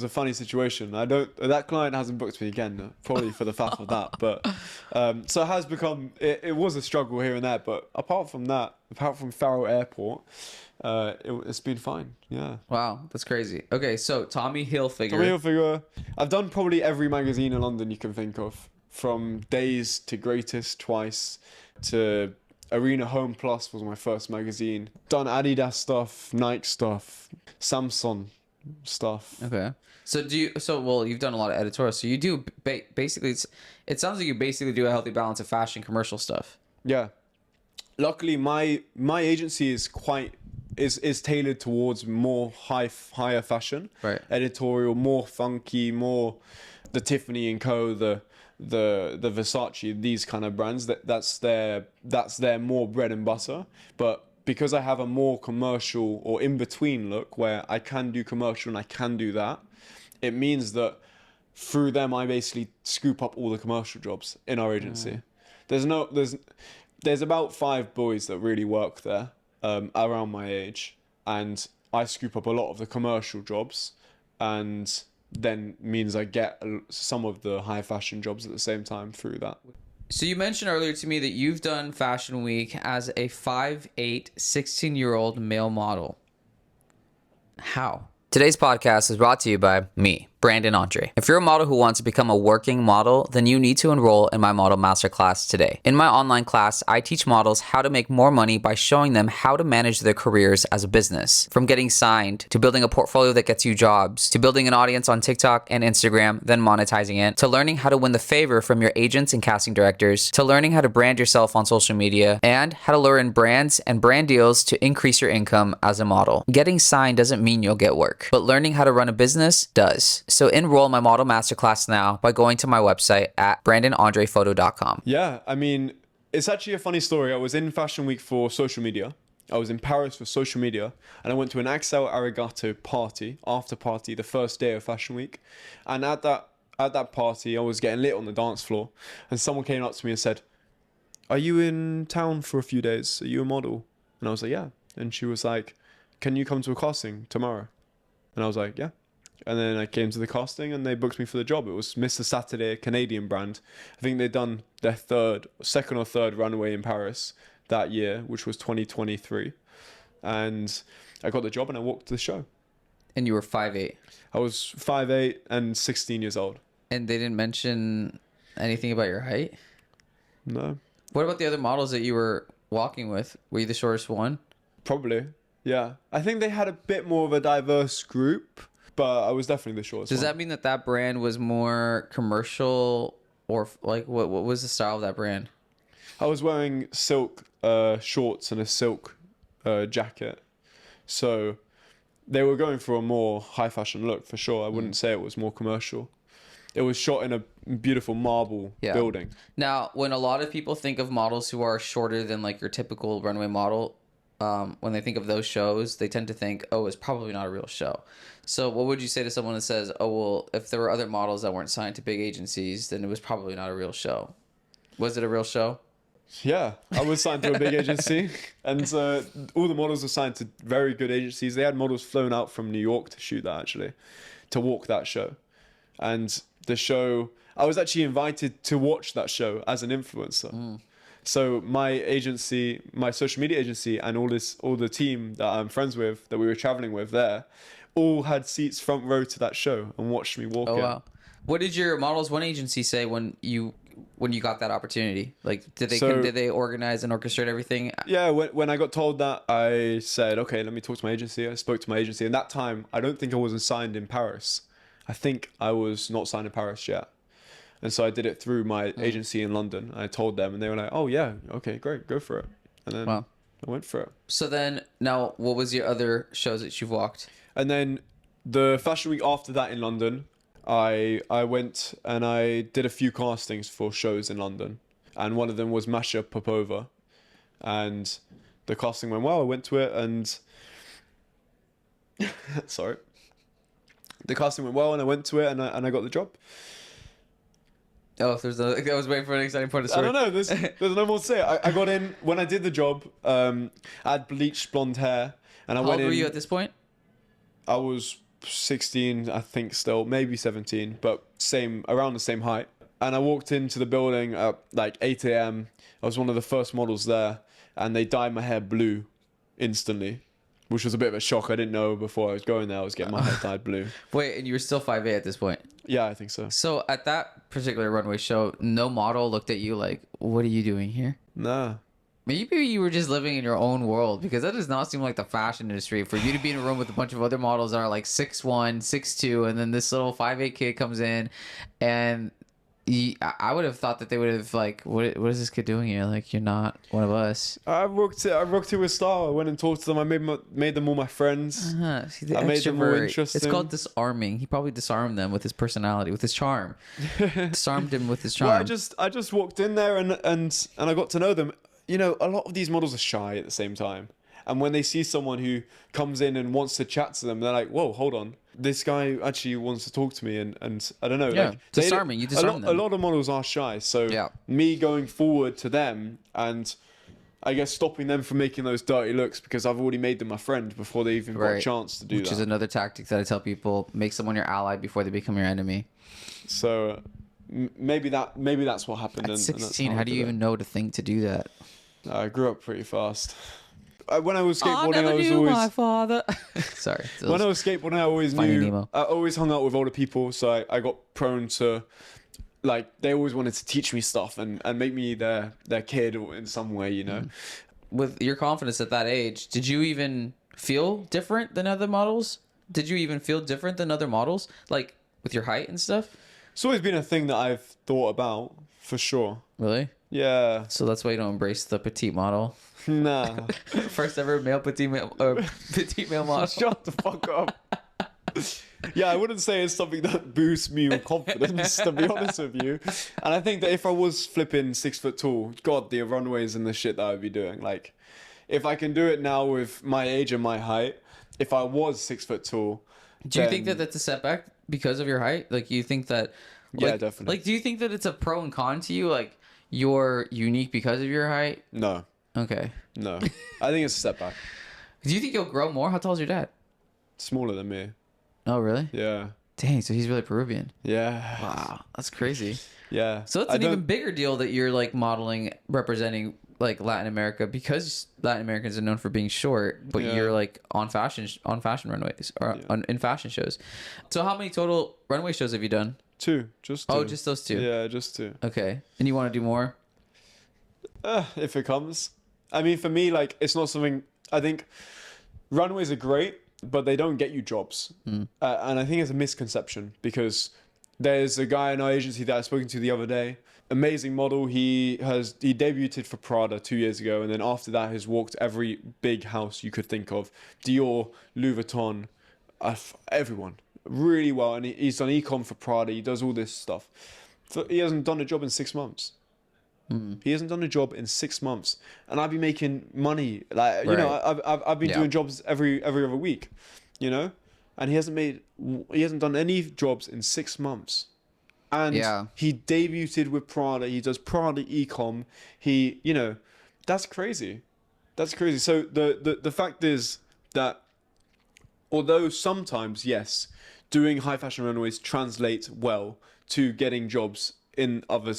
[SPEAKER 2] a funny situation. That client hasn't booked me again, probably for the fact of that. But so it has become, it was a struggle here and there. But apart from Faro Airport, it's been fine. Yeah.
[SPEAKER 1] Wow, that's crazy. Okay, so Tommy Hilfiger.
[SPEAKER 2] I've done probably every magazine in London you can think of, from Days to Greatest twice to Arena Home Plus was my first magazine. Done Adidas stuff, Nike stuff, Samsung stuff.
[SPEAKER 1] Okay. So you've done a lot of editorial. So you do basically, it sounds like you basically do a healthy balance of fashion commercial stuff.
[SPEAKER 2] Yeah. Luckily, my agency is tailored towards more higher fashion.
[SPEAKER 1] Right.
[SPEAKER 2] Editorial, more funky, more the Tiffany and Co, the Versace, these kind of brands. That's their more bread and butter. But because I have a more commercial or in between look where I can do commercial and I can do that, it means that through them I basically scoop up all the commercial jobs in our agency. There's about 5 boys that really work there around my age, and I scoop up a lot of the commercial jobs, and then means I get some of the high fashion jobs at the same time through that.
[SPEAKER 1] So you mentioned earlier to me that you've done Fashion Week as a 5'8", 16-year-old male model. How? Today's podcast is brought to you by me.
[SPEAKER 3] Brandon Andre. If you're a model who wants to become a working model, then you need to enroll in my Model Masterclass today. In my online class, I teach models how to make more money by showing them how to manage their careers as a business. From getting signed, to building a portfolio that gets you jobs, to building an audience on TikTok and Instagram, then monetizing it, to learning how to win the favor from your agents and casting directors, to learning how to brand yourself on social media, and how to lure in brands and brand deals to increase your income as a model. Getting signed doesn't mean you'll get work, but learning how to run a business does. So enroll in my Model Masterclass now by going to my website at brandonandrephoto.com.
[SPEAKER 2] Yeah, I mean, it's actually a funny story. I was in Fashion Week for social media. I was in Paris for social media, and I went to an Axel Arigato party, after party, the first day of Fashion Week. And at that party, I was getting lit on the dance floor, and someone came up to me and said, "Are you in town for a few days? Are you a model?" And I was like, "Yeah." And she was like, "Can you come to a casting tomorrow?" And I was like, "Yeah." And then I came to the casting and they booked me for the job. It was Mr. Saturday, a Canadian brand. I think they'd done their second or third runway in Paris that year, which was 2023. And I got the job and I walked to the show.
[SPEAKER 1] And you were 5'8".
[SPEAKER 2] I was 5'8" and 16 years old.
[SPEAKER 1] And they didn't mention anything about your height?
[SPEAKER 2] No.
[SPEAKER 1] What about the other models that you were walking with? Were you the shortest one?
[SPEAKER 2] Probably. Yeah. I think they had a bit more of a diverse group, but I was definitely the shortest
[SPEAKER 1] Does
[SPEAKER 2] one.
[SPEAKER 1] that mean that brand was more commercial, or like what was the style of that brand?
[SPEAKER 2] I was wearing silk shorts and a silk jacket. So they were going for a more high fashion look for sure. I wouldn't say it was more commercial. It was shot in a beautiful marble building.
[SPEAKER 1] Now, when a lot of people think of models who are shorter than like your typical runway model, when they think of those shows, they tend to think, oh, it's probably not a real show. So what would you say to someone that says, oh, well, if there were other models that weren't signed to big agencies, then it was probably not a real show? Was it a real show?
[SPEAKER 2] Yeah, I was signed to a big agency, and all the models were signed to very good agencies. They had models flown out from New York to shoot that, actually, to walk that show. And the show, I was actually invited to watch that show as an influencer. So my agency, my social media agency, and all the team that I'm friends with, that we were traveling with there, all had seats front row to that show and watched me walk in.
[SPEAKER 1] Wow. What did your Models1 agency say when you got that opportunity? Like, did they organize and orchestrate everything?
[SPEAKER 2] Yeah, when I got told that, I said, okay, let me talk to my agency. I spoke to my agency. And that time, I don't think I wasn't signed in Paris. I think I was not signed in Paris yet. And so I did it through my agency in London. I told them, and they were like, oh, yeah, okay, great, go for it. And then I went for it.
[SPEAKER 1] So then, now, what was your other shows that you've walked?
[SPEAKER 2] And then the fashion week after that in London, I went and I did a few castings for shows in London. And one of them was Masha Popova. And the casting went well. I went to it and... Sorry. The casting went well and I went to it and I got the job.
[SPEAKER 1] Oh, I was waiting for an exciting part of the story.
[SPEAKER 2] I don't know. There's no more to say. I got in when I did the job. I had bleached blonde hair, and
[SPEAKER 1] How old were you at this point?
[SPEAKER 2] I was 16, I think, still maybe 17, but around the same height. And I walked into the building at like 8 a.m. I was one of the first models there, and they dyed my hair blue instantly, which was a bit of a shock. I didn't know before I was going there I was getting my hair dyed blue.
[SPEAKER 1] Wait, and you were still 5'8" at this point?
[SPEAKER 2] Yeah, I think so.
[SPEAKER 1] So at that particular runway show, no model looked at you like, what are you doing here?
[SPEAKER 2] Nah.
[SPEAKER 1] Maybe you were just living in your own world, because that does not seem like the fashion industry for you to be in a room with a bunch of other models that are like 6'1", 6'2", and then this little 5'8" kid comes in, and I would have thought that they would have like, what is this kid doing here? Like, you're not one of us.
[SPEAKER 2] I rocked it with style. I went and talked to them. I made them all my friends.
[SPEAKER 1] See, the
[SPEAKER 2] I made them more
[SPEAKER 1] extrovert.
[SPEAKER 2] interesting.
[SPEAKER 1] It's called disarming. He probably disarmed them with his personality, with his charm. Disarmed him with his charm.
[SPEAKER 2] Well, I just walked in there and I got to know them. You know, a lot of these models are shy at the same time. And when they see someone who comes in and wants to chat to them, they're like, whoa, hold on. This guy actually wants to talk to me. And I don't know.
[SPEAKER 1] Yeah,
[SPEAKER 2] like,
[SPEAKER 1] disarming. You disarm them.
[SPEAKER 2] A lot of models are shy. So me going forward to them and I guess stopping them from making those dirty looks because I've already made them my friend before they even got a chance to do that.
[SPEAKER 1] Which is another tactic that I tell people: make someone your ally before they become your enemy.
[SPEAKER 2] So maybe that's what happened.
[SPEAKER 1] At 16, how do you even know to think to do that?
[SPEAKER 2] I grew up pretty fast. when I was skateboarding, I was always
[SPEAKER 1] father. Sorry.
[SPEAKER 2] when I was skateboarding, I always
[SPEAKER 1] Finding
[SPEAKER 2] knew.
[SPEAKER 1] Nemo.
[SPEAKER 2] I always hung out with older people, so I got prone to, like, they always wanted to teach me stuff and make me their kid in some way, you know.
[SPEAKER 1] With your confidence at that age, did you even feel different than other models? Did you even feel different than other models, like with your height and stuff?
[SPEAKER 2] It's always been a thing that I've thought about, for sure.
[SPEAKER 1] Really?
[SPEAKER 2] Yeah.
[SPEAKER 1] So that's why you don't embrace the petite model.
[SPEAKER 2] Nah.
[SPEAKER 1] First ever male petite male model.
[SPEAKER 2] Shut the fuck up. Yeah, I wouldn't say it's something that boosts me with confidence, to be honest with you. And I think that if I was flipping 6 foot tall, God, the runways and the shit that I'd be doing. Like, if I can do it now with my age and my height, if I was 6 foot tall.
[SPEAKER 1] Do you think that that's a setback because of your height? Like, you think that... Like,
[SPEAKER 2] Yeah, definitely.
[SPEAKER 1] Like, do you think that it's a pro and con to you? Like, you're unique because of your height?
[SPEAKER 2] No.
[SPEAKER 1] Okay.
[SPEAKER 2] No. I think it's a setback.
[SPEAKER 1] Do you think you'll grow more? How tall is your dad?
[SPEAKER 2] Smaller than me.
[SPEAKER 1] Oh, really?
[SPEAKER 2] Yeah.
[SPEAKER 1] Dang, so he's really Peruvian.
[SPEAKER 2] Yeah.
[SPEAKER 1] Wow, that's crazy.
[SPEAKER 2] Yeah.
[SPEAKER 1] So it's an even bigger deal that you're like modeling, representing like Latin America, because Latin Americans are known for being short, but
[SPEAKER 2] Yeah.
[SPEAKER 1] you're like on fashion runways or in fashion shows. So how many total runway shows have you done?
[SPEAKER 2] 2. Just 2.
[SPEAKER 1] Oh, just those 2.
[SPEAKER 2] Yeah, just 2.
[SPEAKER 1] Okay, and you want to do more?
[SPEAKER 2] If it comes. I mean, for me, like, it's not something... I think runways are great, but they don't get you jobs. And I think it's a misconception, because there's a guy in our agency that I was spoken to the other day. Amazing model. He debuted for Prada 2 years ago, and then after that has walked every big house you could think of. Dior, Louis Vuitton, everyone. Really well. And he's done e-com for Prada. He does all this stuff. He hasn't done a job in 6 months. He hasn't done a job in 6 months, and I've been making money. Like, you know, I've been doing jobs every other week, you know, and he hasn't done any jobs in 6 months, and he debuted with Prada. He does Prada e-com. He, you know, that's crazy. That's crazy. So the fact is that although sometimes, yes, doing high fashion runways translates well to getting jobs in other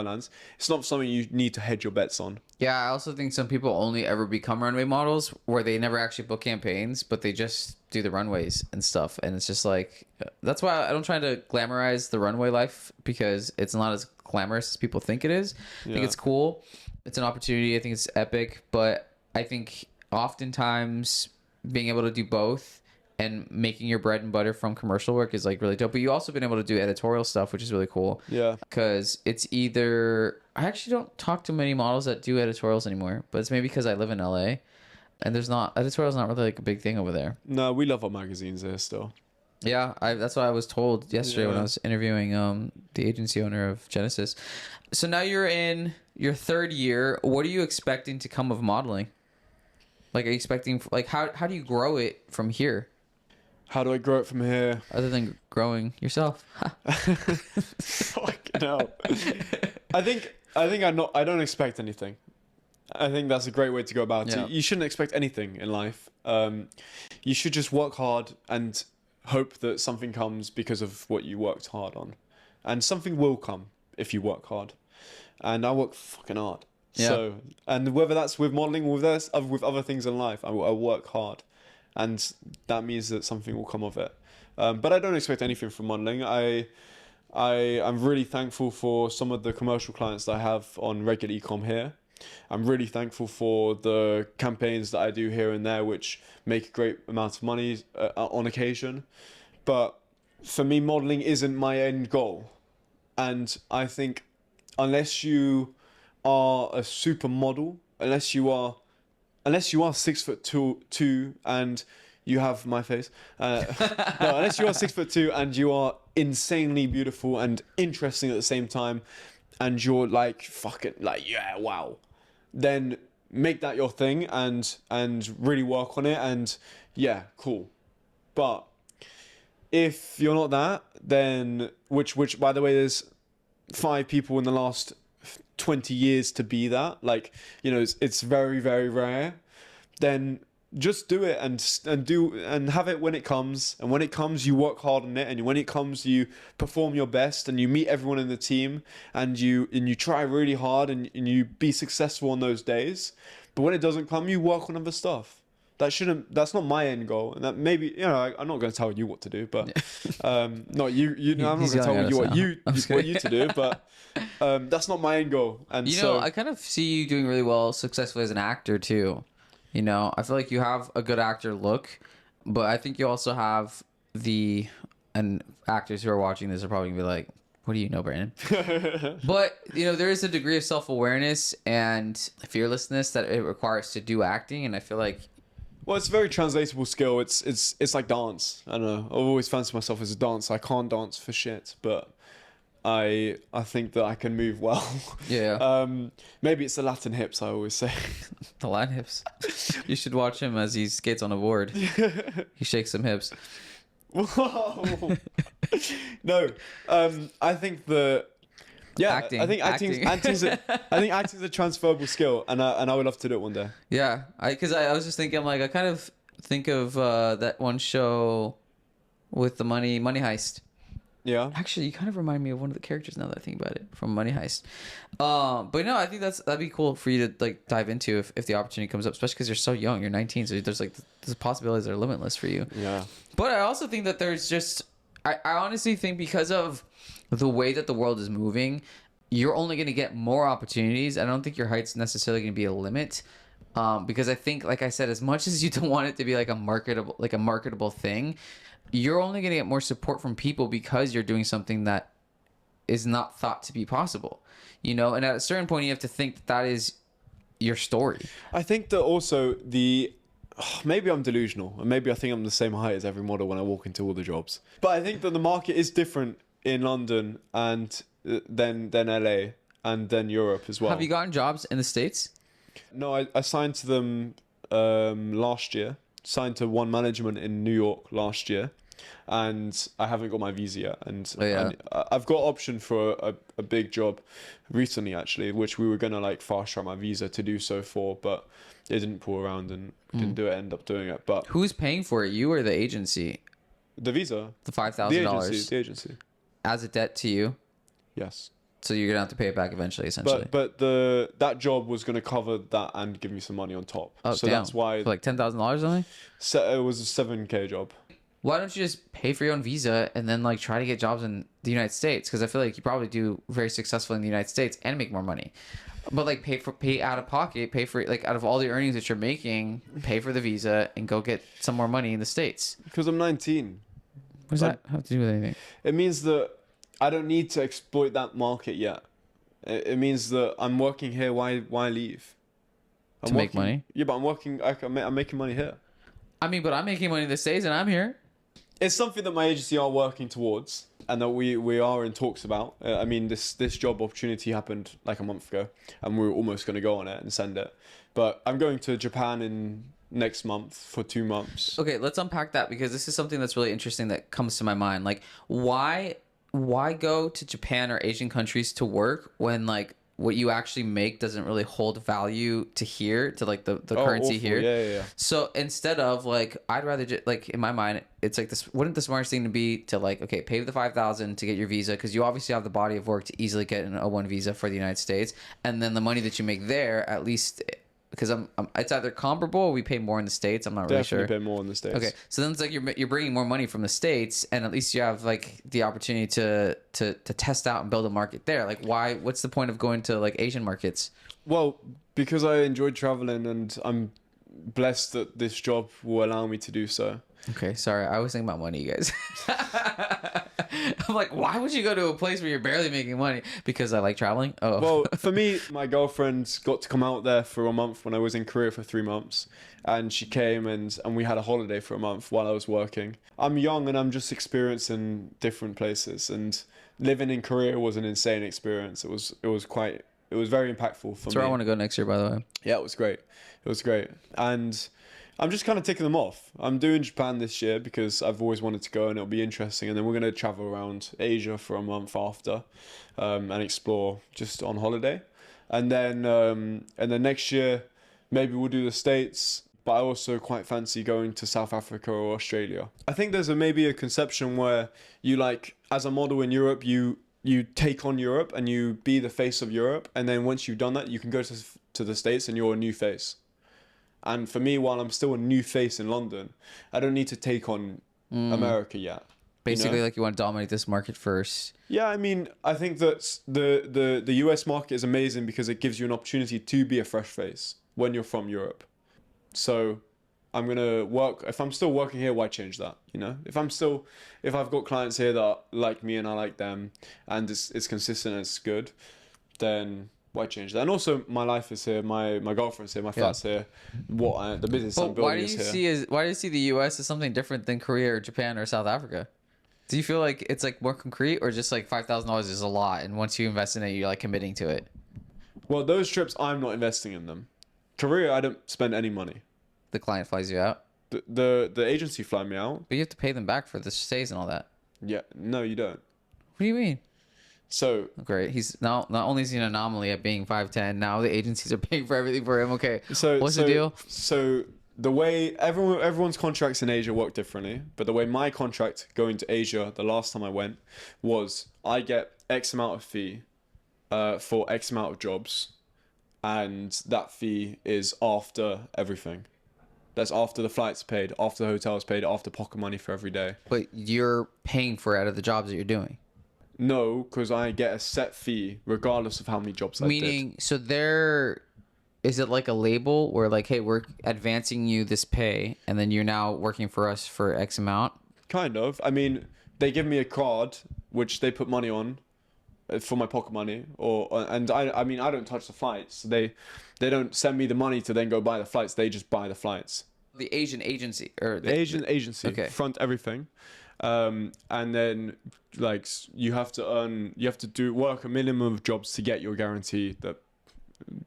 [SPEAKER 2] lands, it's not something you need to hedge your bets on.
[SPEAKER 1] Yeah, I also think some people only ever become runway models where they never actually book campaigns, but they just do the runways and stuff. And it's just like, that's why I don't try to glamorize the runway life, because it's not as glamorous as people think it is. I think it's cool. It's an opportunity. I think it's epic. But I think oftentimes being able to do both and making your bread and butter from commercial work is like really dope. But you also been able to do editorial stuff, which is really cool.
[SPEAKER 2] Yeah.
[SPEAKER 1] Because it's either... I actually don't talk to many models that do editorials anymore, but it's maybe because I live in LA and editorial's not really like a big thing over there.
[SPEAKER 2] No, we love our magazines there still.
[SPEAKER 1] Yeah, that's what I was told yesterday when I was interviewing the agency owner of Genesis. So now you're in your 3rd year. What are you expecting to come of modeling? Like, are you expecting... Like, how do you grow it from here?
[SPEAKER 2] How do I grow it from here?
[SPEAKER 1] Other than growing yourself.
[SPEAKER 2] Fucking hell. I think I don't expect anything. I think that's a great way to go about it. You shouldn't expect anything in life. You should just work hard and hope that something comes because of what you worked hard on. And something will come if you work hard. And I work fucking hard.
[SPEAKER 1] Yeah.
[SPEAKER 2] So, and whether that's with modeling or with other things in life, I work hard. And that means that something will come of it. But I don't expect anything from modeling. I'm really thankful for some of the commercial clients that I have on regular ecom here. I'm really thankful for the campaigns that I do here and there, which make a great amount of money on occasion. But for me, modeling isn't my end goal. And I think unless you are a supermodel, unless you are 6'2" and you have my face. No, unless you are 6'2" and you are insanely beautiful and interesting at the same time, and you're like fucking like, yeah, wow, then make that your thing and really work on it, and yeah, cool. But if you're not that, then which by the way, there's 5 people in the last 20 years to be that, like, you know, it's very, very rare, then just do it and have it when it comes. And when it comes, you work hard on it, and when it comes, you perform your best, and you meet everyone in the team, and you try really hard, and you be successful on those days. But when it doesn't come, you work on other stuff. That's not my end goal. And that maybe, you know, I'm not going to tell you what to do, but not you, I'm not going to tell you what you to do, but that's not my end goal. And
[SPEAKER 1] you know, I kind of see you doing really well successfully as an actor too. You know, I feel like you have a good actor look, but I think you also have and actors who are watching this are probably gonna be like, what do you know, Brandon? But, you know, there is a degree of self-awareness and fearlessness that it requires to do acting. And I feel like,
[SPEAKER 2] well, it's a very translatable skill. It's like dance. I don't know. I've always fancied myself as a dancer. I can't dance for shit, but I think that I can move well.
[SPEAKER 1] yeah,
[SPEAKER 2] Maybe it's the Latin hips, I always say.
[SPEAKER 1] the Latin hips. You should watch him as he skates on a board. He shakes some hips.
[SPEAKER 2] Whoa. No. I think acting's a transferable skill, and I would love to do it one day.
[SPEAKER 1] Yeah, because I was just thinking, I'm like, I kind of think of that one show with the money heist.
[SPEAKER 2] Yeah.
[SPEAKER 1] Actually, you kind of remind me of one of the characters now that I think about it from Money Heist. But no, I think that'd be cool for you to like dive into if the opportunity comes up, especially because you're so young. You're 19, so there's like the possibilities are limitless for you.
[SPEAKER 2] Yeah.
[SPEAKER 1] But I also think that there's just I honestly think because of the way that the world is moving, you're only going to get more opportunities. I don't think your height's necessarily going to be a limit. Because I think, like I said, as much as you don't want it to be like a marketable thing, you're only going to get more support from people because you're doing something that is not thought to be possible, you know? And at a certain point, you have to think that is your story.
[SPEAKER 2] I think that also maybe I'm delusional, and maybe I think I'm the same height as every model when I walk into all the jobs. But I think that the market is different in London and then LA and then Europe as well.
[SPEAKER 1] Have you gotten jobs in the States?
[SPEAKER 2] No, I signed to them last year. Signed to One Management in New York last year, and I haven't got my visa yet. And I've got option for a big job recently, actually, which we were gonna like fast track my visa to do so for, but it didn't pull around and didn't end up doing it. But
[SPEAKER 1] who's paying for it? You or the agency?
[SPEAKER 2] The visa,
[SPEAKER 1] the $5,000,
[SPEAKER 2] the agency,
[SPEAKER 1] as a debt to you.
[SPEAKER 2] Yes.
[SPEAKER 1] So you're gonna have to pay it back eventually, essentially.
[SPEAKER 2] But that job was gonna cover that and give me some money on top.
[SPEAKER 1] Oh,
[SPEAKER 2] so
[SPEAKER 1] damn.
[SPEAKER 2] that's why
[SPEAKER 1] For like $10,000 or something.
[SPEAKER 2] So it was a $7,000 job.
[SPEAKER 1] Why don't you just pay for your own visa and then like try to get jobs in the United States? Because I feel like you probably do very successfully in the United States and make more money. But like pay out of pocket, pay for like out of all the earnings that you're making, pay for the visa and go get some more money in the States.
[SPEAKER 2] Because I'm 19.
[SPEAKER 1] What does that have to do with anything?
[SPEAKER 2] It means that I don't need to exploit that market yet. It means that I'm working here. Why leave?
[SPEAKER 1] To make money?
[SPEAKER 2] Yeah, but I'm working. I'm making money here.
[SPEAKER 1] I mean, but I'm making money in the States and I'm here.
[SPEAKER 2] It's something that my agency are working towards, and that we are in talks about. I mean, this job opportunity happened like a month ago, and we were almost going to go on it and send it. But I'm going to Japan in next month for 2 months.
[SPEAKER 1] Okay, let's unpack that, because this is something that's really interesting that comes to my mind. Like, why go to Japan or Asian countries to work when like what you actually make doesn't really hold value to here, to like the currency
[SPEAKER 2] awful.
[SPEAKER 1] here?
[SPEAKER 2] Yeah.
[SPEAKER 1] So instead of like, I'd rather just like, in my mind, it's like this, wouldn't the smartest thing to be to like, okay, pay the $5,000 to get your visa, because you obviously have the body of work to easily get an O1 visa for the United States, and then the money that you make there, at least, because it's either comparable or we pay more in the States. I'm not really sure.
[SPEAKER 2] Definitely pay more in the States.
[SPEAKER 1] Okay, so then it's like you're bringing more money from the States, and at least you have like the opportunity to test out and build a market there. Like, why? What's the point of going to like Asian markets?
[SPEAKER 2] Well, because I enjoyed traveling, and I'm blessed that this job will allow me to do so.
[SPEAKER 1] Okay, sorry, I was thinking about money, you guys. I'm like, why would you go to a place where you're barely making money? Because I like traveling? Oh.
[SPEAKER 2] Well, for me, my girlfriend got to come out there for a month when I was in Korea for 3 months. And she came and we had a holiday for a month while I was working. I'm young and I'm just experiencing different places. And living in Korea was an insane experience. It was very impactful for me.
[SPEAKER 1] That's where I want to go next year, by the way.
[SPEAKER 2] Yeah, it was great. And I'm just kind of ticking them off. I'm doing Japan this year because I've always wanted to go, and it'll be interesting. And then we're going to travel around Asia for a month after, and explore just on holiday. And then next year, maybe we'll do the States. But I also quite fancy going to South Africa or Australia. I think there's maybe a conception where you like, as a model in Europe, you take on Europe and you be the face of Europe. And then once you've done that, you can go to to the States and you're a new face. And for me, while I'm still a new face in London, I don't need to take on America yet.
[SPEAKER 1] Basically,
[SPEAKER 2] you know?
[SPEAKER 1] like you want to dominate this market first.
[SPEAKER 2] Yeah, I mean, I think that the US market is amazing because it gives you an opportunity to be a fresh face when you're from Europe. So I'm gonna work. If I'm still working here, why change that? You know, if I've got clients here that like me and I like them, and it's consistent and it's good, then why change that? And also, my life is here. My girlfriend's here. My flat's here. The business I'm building is here.
[SPEAKER 1] Why do you see the U.S. as something different than Korea or Japan or South Africa? Do you feel like it's like more concrete, or just like $5,000 is a lot, and once you invest in it, you're like committing to it?
[SPEAKER 2] Well, those trips, I'm not investing in them. Korea, I don't spend any money.
[SPEAKER 1] The client flies you out,
[SPEAKER 2] The agency fly me out.
[SPEAKER 1] but you have to pay them back for the stays and all that.
[SPEAKER 2] Yeah, no, you don't.
[SPEAKER 1] What do you mean?
[SPEAKER 2] So
[SPEAKER 1] Great. He's not only is he an anomaly at being 5'10", now the agencies are paying for everything for him. Okay. What's the deal?
[SPEAKER 2] So the way everyone's contracts in Asia work differently, but the way my contract going to Asia the last time I went was I get X amount of fee for X amount of jobs, and that fee is after everything. That's after the flights paid, after the hotels paid, after pocket money for every day.
[SPEAKER 1] But you're paying for it out of the jobs that you're doing.
[SPEAKER 2] No, because I get a set fee regardless of how many jobs I did.
[SPEAKER 1] Meaning, so is it like a label where like, hey, we're advancing you this pay, and then you're now working for us for X amount?
[SPEAKER 2] Kind of. I mean, they give me a card which they put money on for my pocket money, and I mean I don't touch the flights. They don't send me the money to then go buy the flights. They just buy the flights.
[SPEAKER 1] The Asian agency
[SPEAKER 2] The Asian agency
[SPEAKER 1] okay.
[SPEAKER 2] front everything, and then like you have to work a minimum of jobs to get your guarantee. That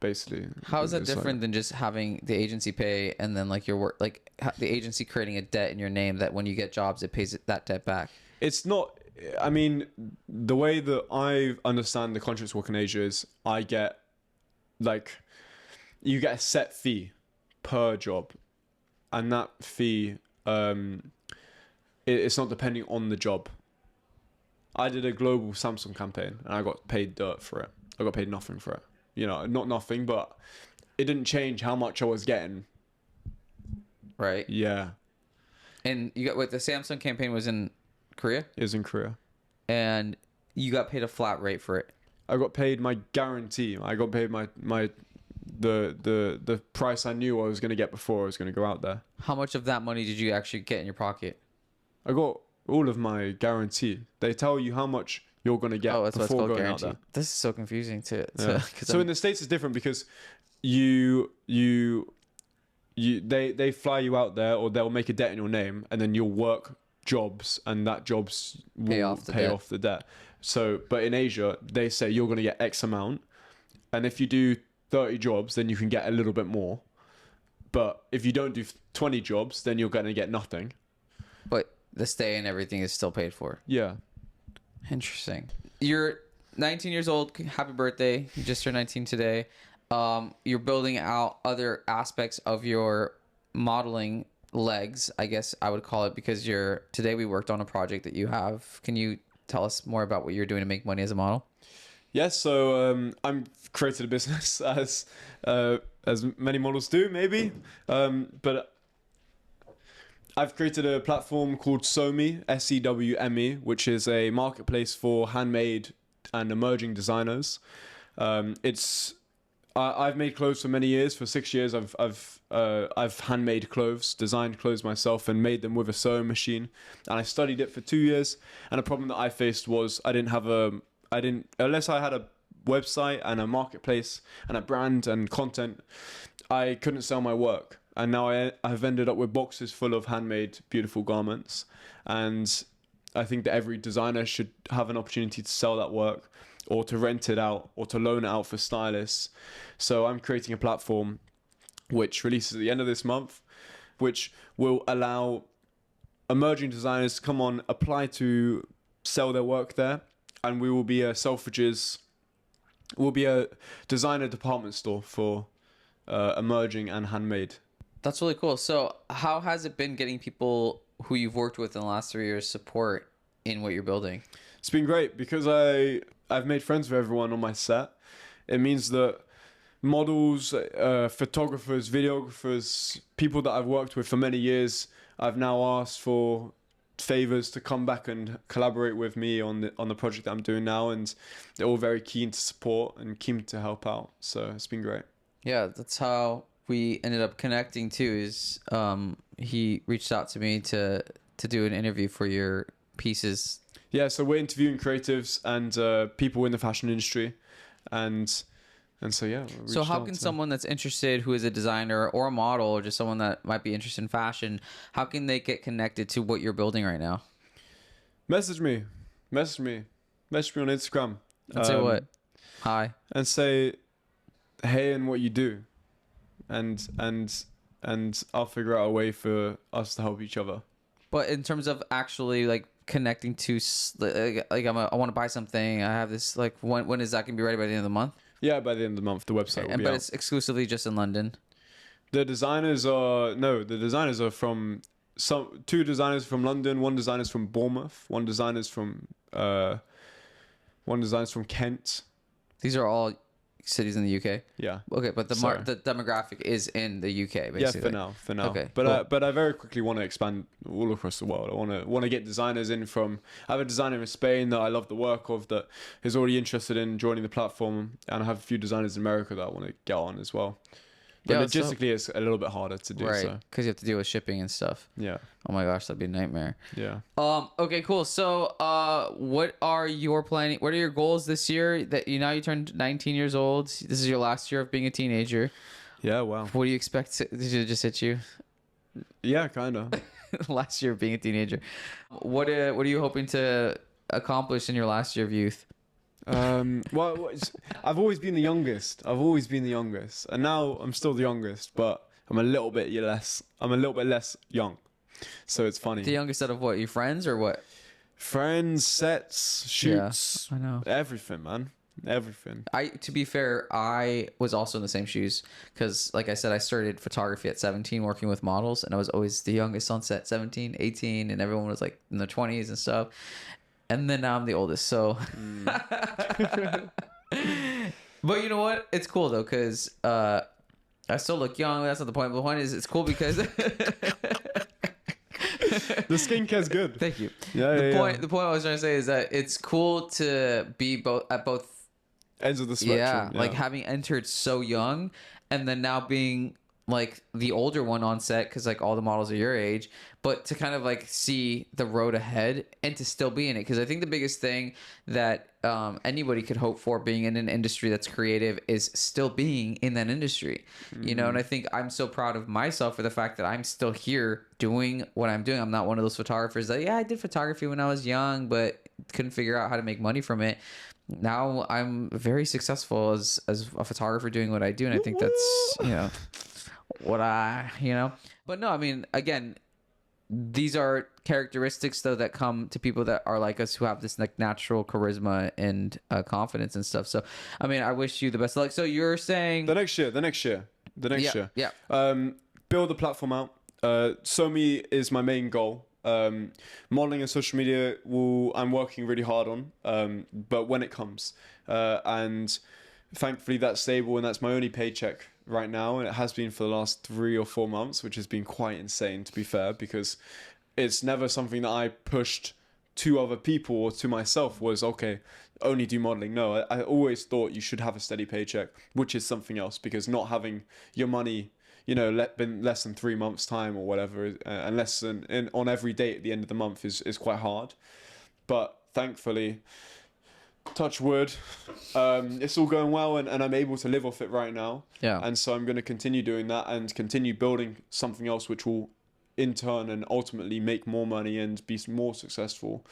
[SPEAKER 2] basically.
[SPEAKER 1] How is that different than just having the agency pay and then like your work, like the agency creating a debt in your name that when you get jobs it pays that debt back?
[SPEAKER 2] It's not. I mean, the way that I understand the contracts work in Asia is you get a set fee per job, and that fee it's not depending on the job. I did a global Samsung campaign and I got paid dirt for it. I got paid nothing for it. You know, not nothing, but it didn't change how much I was getting.
[SPEAKER 1] Right.
[SPEAKER 2] Yeah.
[SPEAKER 1] And you got the Samsung campaign was in Korea?
[SPEAKER 2] It was in Korea.
[SPEAKER 1] And you got paid a flat rate for it.
[SPEAKER 2] I got paid my guarantee. I got paid the price I knew I was going to get before I was going to go out there.
[SPEAKER 1] How much of that money did you actually get in your pocket?
[SPEAKER 2] I got all of my guarantee. They tell you how much you're going to get before going out there.
[SPEAKER 1] This is so confusing to
[SPEAKER 2] So in the States it's different because they fly you out there, or they'll make a debt in your name, and then you'll work jobs, and that jobs will pay off the debt. So, but in Asia, they say you're going to get X amount, and if you do 30 jobs, then you can get a little bit more. But if you don't do 20 jobs, then you're going to get nothing.
[SPEAKER 1] But the stay and everything is still paid for.
[SPEAKER 2] Yeah.
[SPEAKER 1] Interesting. You're 19 years old. Happy birthday. You just turned 19 today. You're building out other aspects of your modeling legs, I guess I would call it, because today we worked on a project that you have. Can you tell us more about what you're doing to make money as a model?
[SPEAKER 2] Yes, so I'm created a business as many models do, maybe, but I've created a platform called SEWME, SEWME, which is a marketplace for handmade and emerging designers. I've made clothes for many years. For 6 years, I've handmade clothes, designed clothes myself, and made them with a sewing machine. And I studied it for 2 years. And a problem that I faced was unless I had a website and a marketplace and a brand and content, I couldn't sell my work. And now I've ended up with boxes full of handmade, beautiful garments. And I think that every designer should have an opportunity to sell that work, or to rent it out, or to loan it out for stylists. So I'm creating a platform which releases at the end of this month, which will allow emerging designers to come on, apply to sell their work there, and we will be a designer department store for emerging and handmade.
[SPEAKER 1] That's really cool. So how has it been getting people who you've worked with in the last 3 years support in what you're building?
[SPEAKER 2] It's been great because I've made friends with everyone on my set. It means that models, photographers, videographers, people that I've worked with for many years. I've now asked for favors to come back and collaborate with me on the project that I'm doing now, and they're all very keen to support and keen to help out. So it's been great.
[SPEAKER 1] Yeah, that's how we ended up connecting too. Is he reached out to me to do an interview for your pieces.
[SPEAKER 2] Yeah, so we're interviewing creatives and people in the fashion industry, and so yeah.
[SPEAKER 1] So how can someone that's interested, who is a designer or a model, or just someone that might be interested in fashion, how can they get connected to what you're building right now?
[SPEAKER 2] message me on Instagram
[SPEAKER 1] And say what? Hi.
[SPEAKER 2] and say hey and what you do, and I'll figure out a way for us to help each other.
[SPEAKER 1] But in terms of actually like connecting to like I want to buy something, I have this, like when is that gonna be ready? By the end of the month?
[SPEAKER 2] Yeah, by the end of the month, the website will be
[SPEAKER 1] But
[SPEAKER 2] out.
[SPEAKER 1] it's exclusively just in London.
[SPEAKER 2] The designers are from two designers from London, one designer's from Bournemouth, one designer's from Kent.
[SPEAKER 1] These are all cities in the UK.
[SPEAKER 2] Yeah.
[SPEAKER 1] Okay, but the
[SPEAKER 2] Sorry.
[SPEAKER 1] the demographic is in the UK basically.
[SPEAKER 2] Yeah, for now.
[SPEAKER 1] Okay,
[SPEAKER 2] But
[SPEAKER 1] cool.
[SPEAKER 2] I very quickly want to expand all across the world. I want to get designers in from. I have a designer in Spain that I love the work of, that is already interested in joining the platform, and I have a few designers in America that I want to get on as well. But
[SPEAKER 1] Yeah, so-
[SPEAKER 2] logistically, it's a little bit harder to do.
[SPEAKER 1] Right,
[SPEAKER 2] So
[SPEAKER 1] because you have to deal with shipping and stuff.
[SPEAKER 2] yeah,
[SPEAKER 1] Oh my gosh, that'd be a nightmare.
[SPEAKER 2] yeah.
[SPEAKER 1] Okay, cool. So, what are your planning? What are your goals this year? That you turned 19 years old. This is your last year of being a teenager.
[SPEAKER 2] Yeah, wow.
[SPEAKER 1] What do you expect? Did it just hit you?
[SPEAKER 2] Yeah, kind of.
[SPEAKER 1] Last year of being a teenager. What are you hoping to accomplish in your last year of youth?
[SPEAKER 2] I've always been the youngest. And now I'm still the youngest, but I'm a little bit less young. So it's funny.
[SPEAKER 1] The youngest out of what? Your friends or what?
[SPEAKER 2] Friends, sets, shoots,
[SPEAKER 1] I know.
[SPEAKER 2] everything, man. Everything.
[SPEAKER 1] To be fair, I was also in the same shoes because, like I said, I started photography at 17 working with models, and I was always the youngest on set, 17, 18, and everyone was like in their 20s and stuff. And then now I'm the oldest, so. But you know what? It's cool though, because I still look young. That's not the point. But the point is, it's cool because.
[SPEAKER 2] The skincare's good.
[SPEAKER 1] Thank you.
[SPEAKER 2] Yeah,
[SPEAKER 1] The point I was trying to say is that it's cool to be at both
[SPEAKER 2] ends of the spectrum.
[SPEAKER 1] yeah, like having entered so young, and then now being like the older one on set because like all the models are your age, but to kind of like see the road ahead and to still be in it, because I think the biggest thing that anybody could hope for being in an industry that's creative is still being in that industry, you know. And I think I'm so proud of myself for the fact that I'm still here doing what I'm doing. I'm not one of those photographers that I did photography when I was young but couldn't figure out how to make money from it. Now I'm very successful as a photographer doing what I do, and I think that's what but no, I mean, again, these are characteristics though that come to people that are like us, who have this like natural charisma and confidence and stuff. So I mean, I wish you the best of luck. So you're saying
[SPEAKER 2] the next year
[SPEAKER 1] yeah.
[SPEAKER 2] build the platform out. SoMe is my main goal. Modeling and social media I'm working really hard on, but when it comes, and thankfully that's stable, and that's my only paycheck right now, and it has been for the last 3 or 4 months, which has been quite insane, to be fair, because it's never something that I pushed to other people or to myself was, okay, only do modeling. No, I always thought you should have a steady paycheck, which is something else, because not having your money, been less than 3 months time or whatever, and less than on every date at the end of the month is quite hard. But thankfully, touch wood, it's all going well, and I'm able to live off it right now.
[SPEAKER 1] Yeah.
[SPEAKER 2] And so I'm going to continue doing that and continue building something else which will in turn and ultimately make more money and be more successful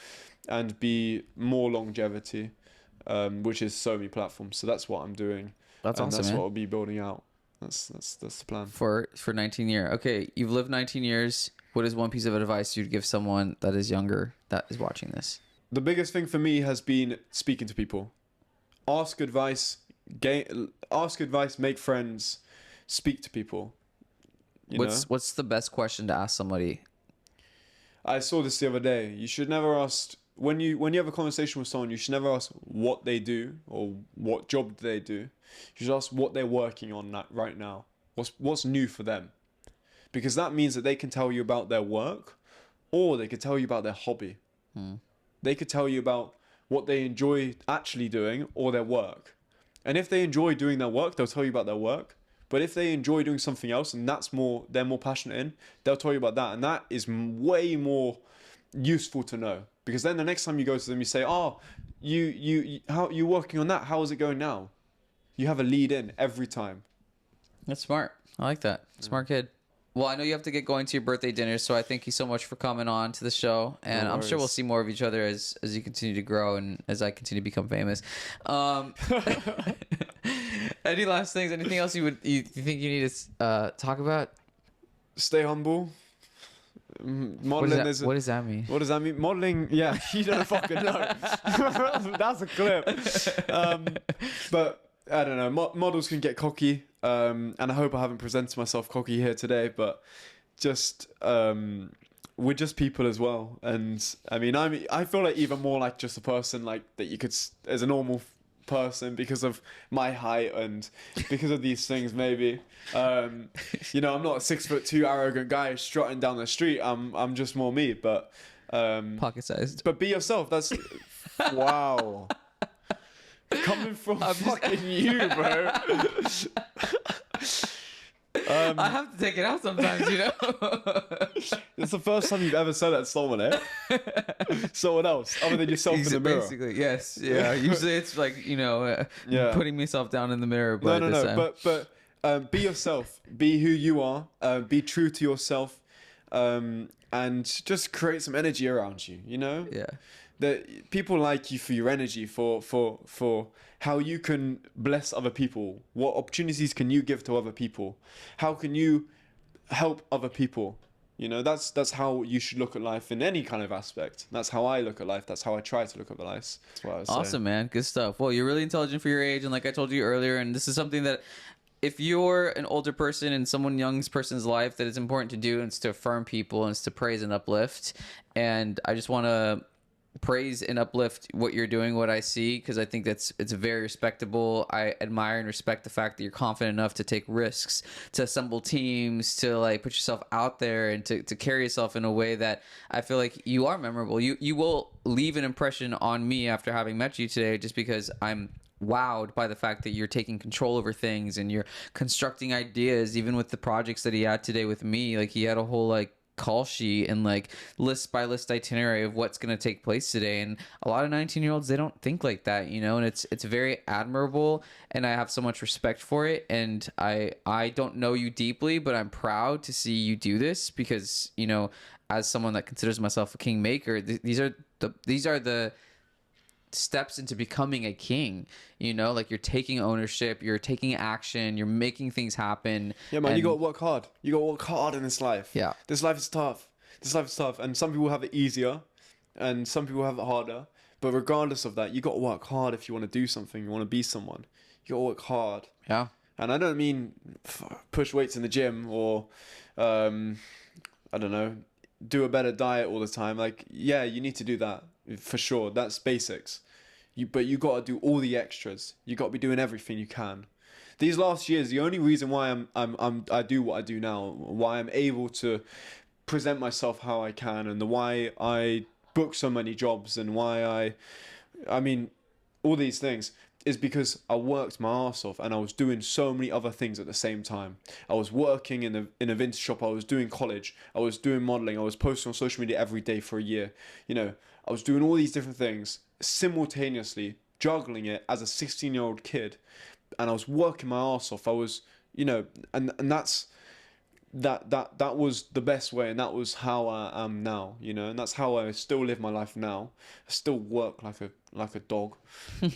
[SPEAKER 2] and be more longevity, which is SoMe platform. So that's what I'm doing.
[SPEAKER 1] That's
[SPEAKER 2] and
[SPEAKER 1] awesome,
[SPEAKER 2] that's
[SPEAKER 1] man.
[SPEAKER 2] what I'll be building out. That's the plan.
[SPEAKER 1] for 19 years. Okay, you've lived 19 years. What is one piece of advice you'd give someone that is younger that is watching this?
[SPEAKER 2] The biggest thing for me has been speaking to people. Ask advice, make friends, speak to people.
[SPEAKER 1] What's the best question to ask somebody?
[SPEAKER 2] I saw this the other day. You should never ask when you have a conversation with someone, you should never ask what they do or what job they do. You should ask what they're working on right now. What's new for them, because that means that they can tell you about their work, or they could tell you about their hobby. They could tell you about what they enjoy actually doing or their work. And if they enjoy doing their work, they'll tell you about their work. But if they enjoy doing something else and they're more passionate in, they'll tell you about that. And that is way more useful to know, because then the next time you go to them, you say, "Oh, how you working on that? How is it going now?" You have a lead in every time.
[SPEAKER 1] That's smart. I like that. Smart kid. Well, I know you have to get going to your birthday dinner, so I thank you so much for coming on to the show, and
[SPEAKER 2] No
[SPEAKER 1] I'm sure we'll
[SPEAKER 2] worries.
[SPEAKER 1] see more of each other as you continue to grow and as I continue to become famous. Any last things? Anything else you think you need to talk about?
[SPEAKER 2] Stay humble. Modeling.
[SPEAKER 1] What does that mean?
[SPEAKER 2] What does that mean? Modeling, yeah, you don't fucking know. That's a clip. But I don't know. Models can get cocky, and I hope I haven't presented myself cocky here today. But just we're just people as well, and I mean, I feel like even more like just a person like that you could as a normal person because of my height and because of these things maybe. You know, I'm not a 6'2" arrogant guy strutting down the street. I'm just more me, but
[SPEAKER 1] Pocket sized.
[SPEAKER 2] be yourself. That's wow. Coming from fucking you, bro.
[SPEAKER 1] I have to take it out sometimes, you know.
[SPEAKER 2] It's the first time you've ever said that to someone, eh? Someone else, other than yourself in the mirror.
[SPEAKER 1] Basically, yes, yeah. Usually it's like, you know,
[SPEAKER 2] Yeah.
[SPEAKER 1] putting myself down in the mirror. But
[SPEAKER 2] But be yourself. Be who you are. Be true to yourself, and just create some energy around you. You know.
[SPEAKER 1] yeah.
[SPEAKER 2] That people like you for your energy, for how you can bless other people. What opportunities can you give to other people? How can you help other people? You know, that's how you should look at life in any kind of aspect. That's how I look at life. That's how I try to look at life. That's what I was saying.
[SPEAKER 1] Awesome, man. Good stuff. Well, you're really intelligent for your age, and like I told you earlier, and this is something that if you're an older person in someone young person's life, that it's important to do, and it's to affirm people, and it's to praise and uplift. And I just want to praise and uplift what you're doing, what I see, because I think it's very respectable. I admire and respect the fact that you're confident enough to take risks, to assemble teams, to like put yourself out there, and to carry yourself in a way that I feel like you are memorable. You will leave an impression on me after having met you today, just because I'm wowed by the fact that you're taking control over things and you're constructing ideas. Even with the projects that he had today with me, like he had a whole like call sheet and like list by list itinerary of what's going to take place today, and a lot of 19-year-olds, they don't think like that, you know, and it's very admirable, and I have so much respect for it. And I don't know you deeply, but I'm proud to see you do this, because, you know, as someone that considers myself a kingmaker, these are the steps into becoming a king. You know, like you're taking ownership, you're taking action, you're making things happen.
[SPEAKER 2] Yeah, man, you
[SPEAKER 1] and-
[SPEAKER 2] gotta work hard. You gotta work hard in this life.
[SPEAKER 1] Yeah.
[SPEAKER 2] This life is tough. And some people have it easier, and some people have it harder. But regardless of that, you gotta work hard if you want to do something. You want to be someone. You gotta work hard.
[SPEAKER 1] yeah.
[SPEAKER 2] And I don't mean push weights in the gym or, I don't know, do a better diet all the time. Like, yeah, you need to do that for sure. That's basics. But you got to do all the extras. You got to be doing everything you can. These last years, the only reason why I do what I do now, why I'm able to present myself how I can, and why I book so many jobs, and why I mean, all these things, is because I worked my arse off, and I was doing so many other things at the same time. I was working in a vintage shop. I was doing college. I was doing modeling. I was posting on social media every day for a year. You know, I was doing all these different things simultaneously, juggling it as a 16-year-old kid, and I was working my arse off. I was, you know, and that was the best way, and that was how I am now, you know, and that's how I still live my life now. I still work like a dog,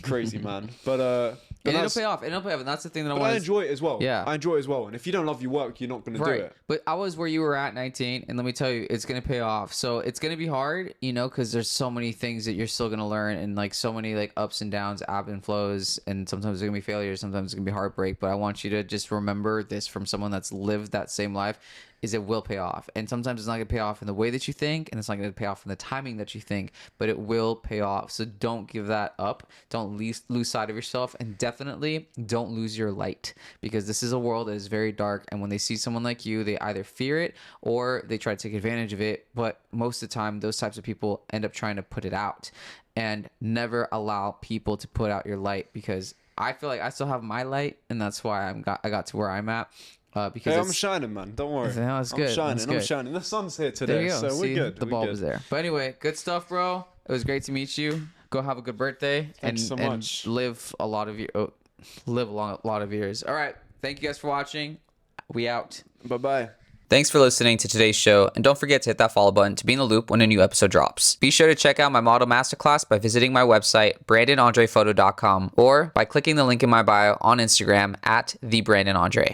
[SPEAKER 2] crazy man. But
[SPEAKER 1] And it'll pay off. And that's the thing that I
[SPEAKER 2] but
[SPEAKER 1] want
[SPEAKER 2] I
[SPEAKER 1] to
[SPEAKER 2] enjoy it as well.
[SPEAKER 1] Yeah.
[SPEAKER 2] I enjoy it as well. And if you don't love your work, you're not going to do it.
[SPEAKER 1] But I was where you were at 19, and let me tell you, it's going to pay off. So it's going to be hard, you know, because there's so many things that you're still going to learn, and like so many like ups and downs, ebb and flows, and sometimes there's going to be failures, sometimes it's going to be heartbreak. But I want you to just remember this from someone that's lived that same life. is it will pay off. And sometimes it's not going to pay off in the way that you think, and it's not going to pay off in the timing that you think, but it will pay off. So don't give that up. Don't lose sight of yourself, and definitely don't lose your light, because this is a world that is very dark. And when they see someone like you, they either fear it or they try to take advantage of it. But most of the time, those types of people end up trying to put it out. And never allow people to put out your light, because I feel like I still have my light, and that's why I got to where I'm at. Because
[SPEAKER 2] Hey, I'm shining, man. Don't worry.
[SPEAKER 1] No, it's good.
[SPEAKER 2] I'm shining. The sun's here today,
[SPEAKER 1] there you go.
[SPEAKER 2] so
[SPEAKER 1] See,
[SPEAKER 2] we're good.
[SPEAKER 1] The bulb is there. But anyway, good stuff, bro. It was great to meet you. Go have a good birthday.
[SPEAKER 2] Thanks so much.
[SPEAKER 1] And live a lot of a lot of years. All right. Thank you guys for watching. We out.
[SPEAKER 2] Bye-bye.
[SPEAKER 3] Thanks for listening to today's show, and don't forget to hit that follow button to be in the loop when a new episode drops. Be sure to check out my model masterclass by visiting my website, brandonandrephoto.com, or by clicking the link in my bio on Instagram at @thebrandonandre.